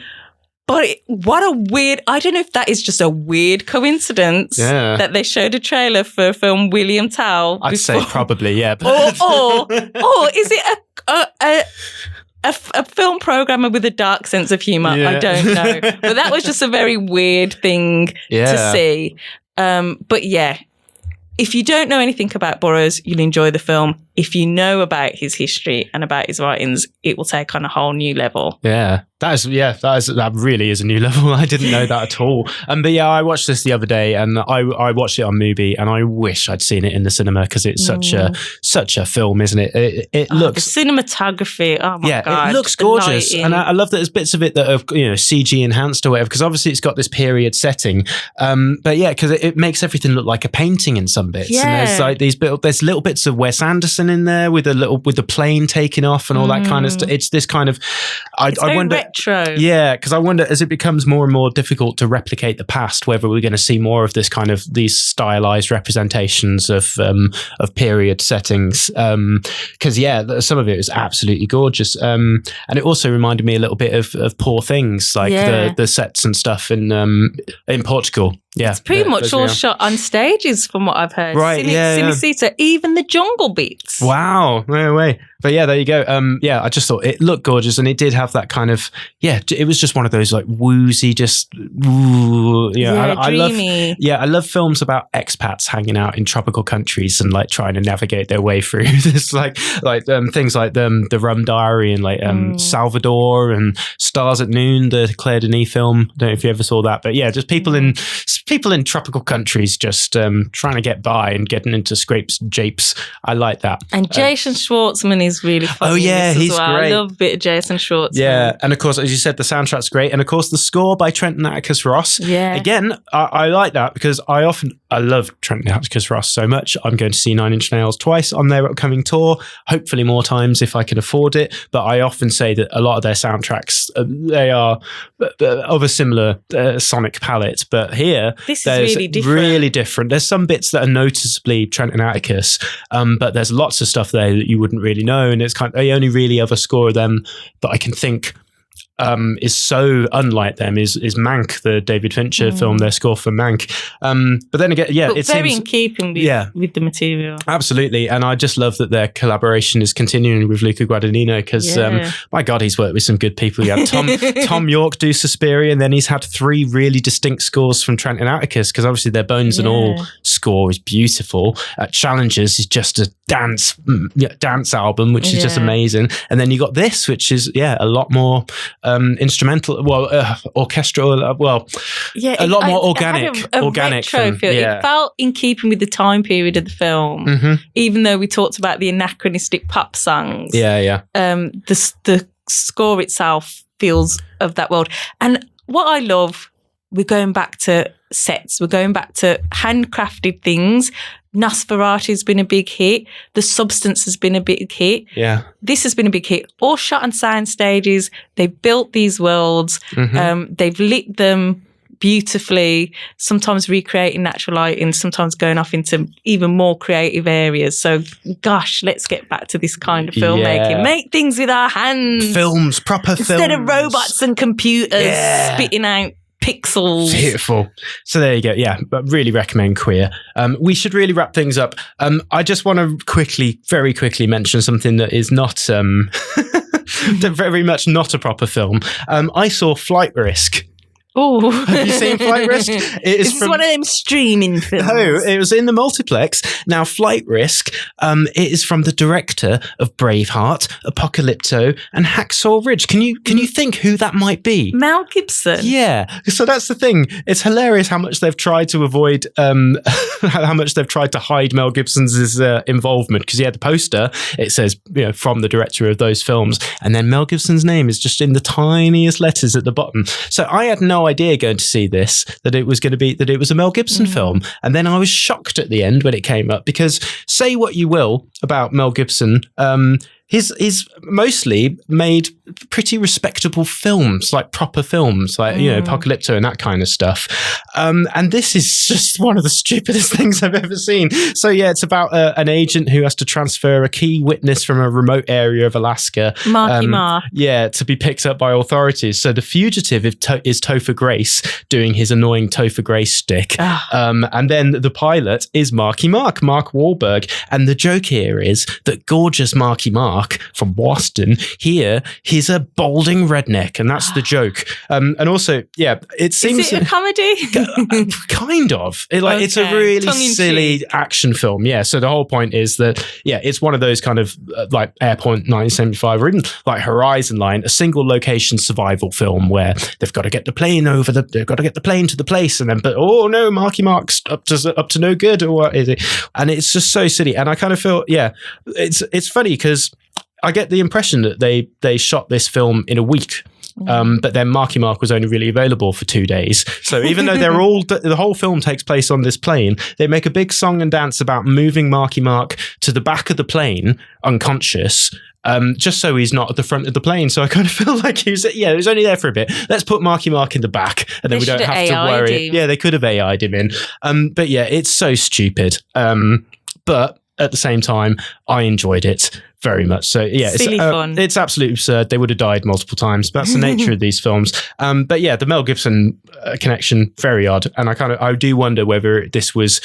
But what a weird... I don't know if that is just a weird coincidence that they showed a trailer for a film William Tell. I'd say probably, yeah. But or is it a film programmer with a dark sense of humour? I don't know. But that was just a very weird thing to see. But yeah, if you don't know anything about Burroughs, you'll enjoy the film. If you know about his history and about his writings, it will take on a whole new level. Yeah. That really is a new level. I didn't know that at all. But yeah, I watched this the other day, and I watched it on Mubi, and I wish I'd seen it in the cinema because it's such a film, isn't it? It looks the cinematography. Oh my god, it looks gorgeous, and I love that there's bits of it that are CG enhanced or whatever. Because obviously it's got this period setting, but yeah, because it makes everything look like a painting in some bits. Yeah. And there's like there's little bits of Wes Anderson in there with the plane taking off and all that kind of stuff. It's this kind of I wonder. Retro. Yeah, because I wonder as it becomes more and more difficult to replicate the past, whether we're going to see more of this kind of these stylized representations of period settings. Because some of it is absolutely gorgeous, and it also reminded me a little bit of Poor Things, like the sets and stuff in Portugal. Yeah, it's pretty much all shot on stages, from what I've heard. Right? Cinecittà, even the jungle beats. Wow, no way. But yeah, there you go. I just thought it looked gorgeous, and it did have that kind of it was just one of those like woozy, just dreamy. I love films about expats hanging out in tropical countries and like trying to navigate their way through this, like things like the Rum Diary and like Salvador and Stars at Noon, the Claire Denis film. I don't know if you ever saw that, but yeah, just people in tropical countries just trying to get by and getting into scrapes and japes. I like that. And Jason Schwartzman is really funny. Oh yeah, he's well. great. I love a bit of Jason Schwartzman. Yeah, and of course, as you said, the soundtrack's great, and of course, the score by Trenton Atticus Ross. Yeah, again, I like that because I love Trenton Atticus Ross so much. I'm going to see Nine Inch Nails twice on their upcoming tour. Hopefully, more times if I can afford it. But I often say that a lot of their soundtracks they are of a similar sonic palette, but here this is really different. There's some bits that are noticeably Trenton Atticus, but there's lots of stuff there that you wouldn't really know, and it's the only really other score of them that I can think is so unlike them is Mank, the David Fincher film, their score for Mank. But then again, but it very seems in keeping with the material. Absolutely, and I just love that their collaboration is continuing with Luca Guadagnino because my God, he's worked with some good people. He had Tom York do Suspiria, and then he's had 3 really distinct scores from Trenton Atticus because obviously their Bones and All score is beautiful. Challenges is just a dance album, which is just amazing, and then you got this, which is a lot more instrumental, orchestral, a lot more organic. Retro feel. It felt in keeping with the time period of the film, even though we talked about the anachronistic pop songs. The score itself feels of that world. And what I love, we're going back to sets, we're going back to handcrafted things. Nosferatu's been a big hit. The Substance has been a big hit. Yeah. This has been a big hit. All shot on sound stages. They've built these worlds. They've lit them beautifully, sometimes recreating natural lighting, sometimes going off into even more creative areas. So, gosh, let's get back to this kind of filmmaking. Yeah. Make things with our hands. Proper films. Instead of robots and computers spitting out pixels. Beautiful. So there you go. Yeah, but really recommend Queer. We should really wrap things up. I just want to very quickly mention something that is not very much not a proper film. I saw Flight Risk. Oh, have you seen Flight Risk? It's one of them streaming films. No, it was in the multiplex. Now, Flight Risk, it is from the director of Braveheart, Apocalypto, and Hacksaw Ridge. Can you think who that might be? Mel Gibson. Yeah. So that's the thing. It's hilarious how much they've tried to avoid, how much they've tried to hide Mel Gibson's involvement. Because the poster, it says from the director of those films, and then Mel Gibson's name is just in the tiniest letters at the bottom. So I had no idea going to see this that it was a Mel Gibson film, and then I was shocked at the end when it came up because say what you will about Mel Gibson, he's mostly made pretty respectable films, like proper films, like Apocalypto and that kind of stuff. And this is just one of the stupidest things I've ever seen. So it's about an agent who has to transfer a key witness from a remote area of Alaska, Marky Mark, to be picked up by authorities. So the fugitive is Topher Grace doing his annoying Topher Grace shtick, and then the pilot is Mark Wahlberg. And the joke here is that gorgeous Marky Mark from Boston here, he's a balding redneck, and that's the joke. And also, it seems... Is it a comedy? Kind of. It's a really silly action film. Yeah, so the whole point is that, it's one of those kind of like Airpoint 1975 or even like Horizon Line, a single location survival film where they've got to get the plane they've got to get the plane to the place, and then, but oh no, Marky Mark's up to no good, or what is it? And it's just so silly. And I kind of feel, it's funny because I get the impression that they shot this film in a week. But then Marky Mark was only really available for 2 days. So even though the whole film takes place on this plane, they make a big song and dance about moving Marky Mark to the back of the plane, unconscious, just so he's not at the front of the plane. So I kind of feel like he was only there for a bit. Let's put Marky Mark in the back, and then we don't have to worry. Yeah, they could have AI'd him in. But it's so stupid. But at the same time, I enjoyed it very much. So silly fun. It's absolutely absurd. They would have died multiple times. But that's the nature of these films. But the Mel Gibson connection, very odd. And I do wonder whether this was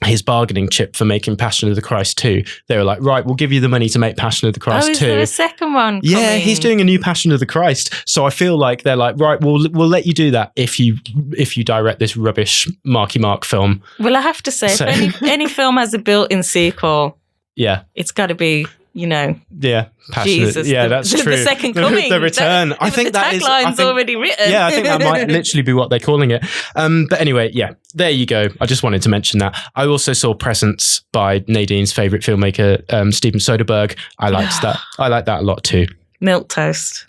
his bargaining chip for making Passion of the Christ 2. They were like, right, we'll give you the money to make Passion of the Christ 2. Is there a second one coming? Yeah, he's doing a new Passion of the Christ. So I feel like they're like, right, we'll let you do that if you direct this rubbish Marky Mark film. Well, I have to say, if any film has a built-in sequel, it's got to be, passionate. Jesus, that's true. The second coming, the return. I think the that tagline's already written. Yeah, I think that might literally be what they're calling it. But anyway, there you go. I just wanted to mention that. I also saw Presence by Nadine's favourite filmmaker, Steven Soderbergh. I liked that. I like that a lot too. Milquetoast.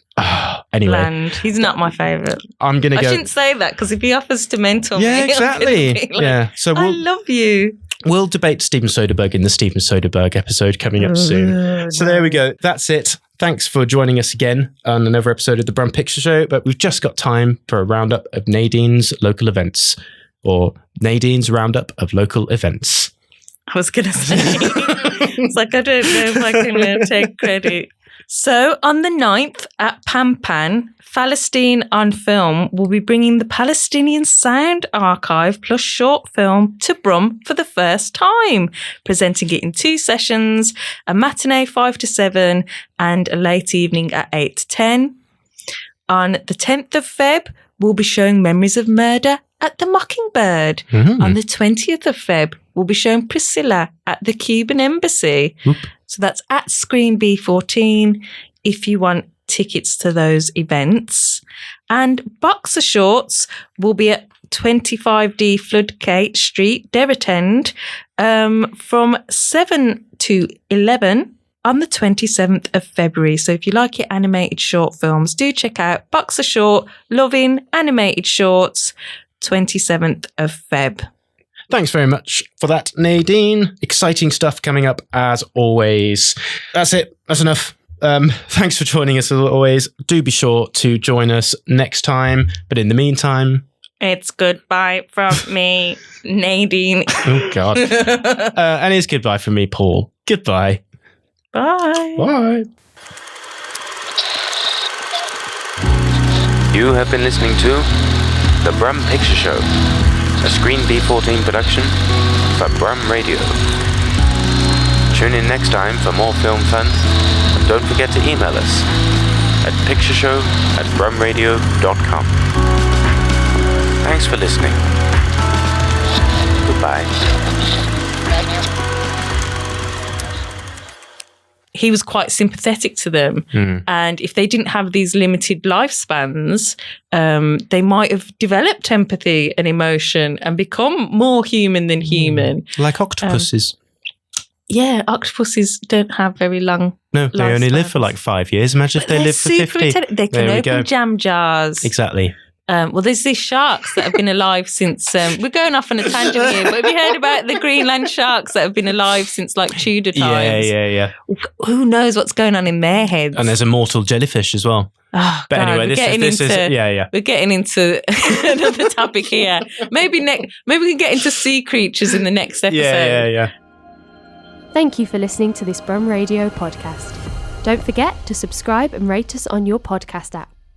Anyway, Bland. He's not my favourite. I'm gonna go. I shouldn't say that because if he offers to mentor me, exactly. So I love you. We'll debate Steven Soderbergh in the Steven Soderbergh episode coming up soon. So there we go. That's it. Thanks for joining us again on another episode of the Brum Picture Show. But we've just got time for a roundup of Nadine's local events, or Nadine's roundup of local events. I was going to say, it's like I don't know if I can take credit. So on the 9th at Pampan, Palestine on Film will be bringing the Palestinian Sound Archive plus short film to Brum for the first time, presenting it in 2 sessions, a matinee 5 to 7 and a late evening at 8 to 10. On the 10th of Feb, we'll be showing Memories of Murder at the Mockingbird. On the 20th of Feb, we'll be showing Priscilla at the Cuban Embassy. So that's at Screen B14 if you want tickets to those events. And Boxer Shorts will be at 25D Floodgate Street, Derrett from 7 to 11 on the 27th of February. So if you like your animated short films, do check out Boxer Short, Loving Animated Shorts, 27th of Feb. Thanks very much for that, Nadine. Exciting stuff coming up as always. That's it. That's enough. Thanks for joining us as always. Do be sure to join us next time. But in the meantime, it's goodbye from me, Nadine. Oh, God. And it's goodbye from me, Paul. Goodbye. Bye. Bye. You have been listening to The Brum Picture Show, a Screen B14 production for Brum Radio. Tune in next time for more film fun, and don't forget to email us at pictureshow@brumradio.com. Thanks for listening. Goodbye. He was quite sympathetic to them. And if they didn't have these limited lifespans, they might have developed empathy and emotion and become more human than human. Like octopuses. Octopuses don't have very long No, they only live for like 5 years. Imagine if they live for 50. They can open jam jars. Exactly. Well, there's these sharks that have been alive since... we're going off on a tangent here, but have you heard about the Greenland sharks that have been alive since like Tudor times? Yeah. Who knows what's going on in their heads? And there's immortal jellyfish as well. Oh, but God, anyway, this is We're getting into another topic here. Maybe we can get into sea creatures in the next episode. Yeah. Thank you for listening to this Brum Radio podcast. Don't forget to subscribe and rate us on your podcast app.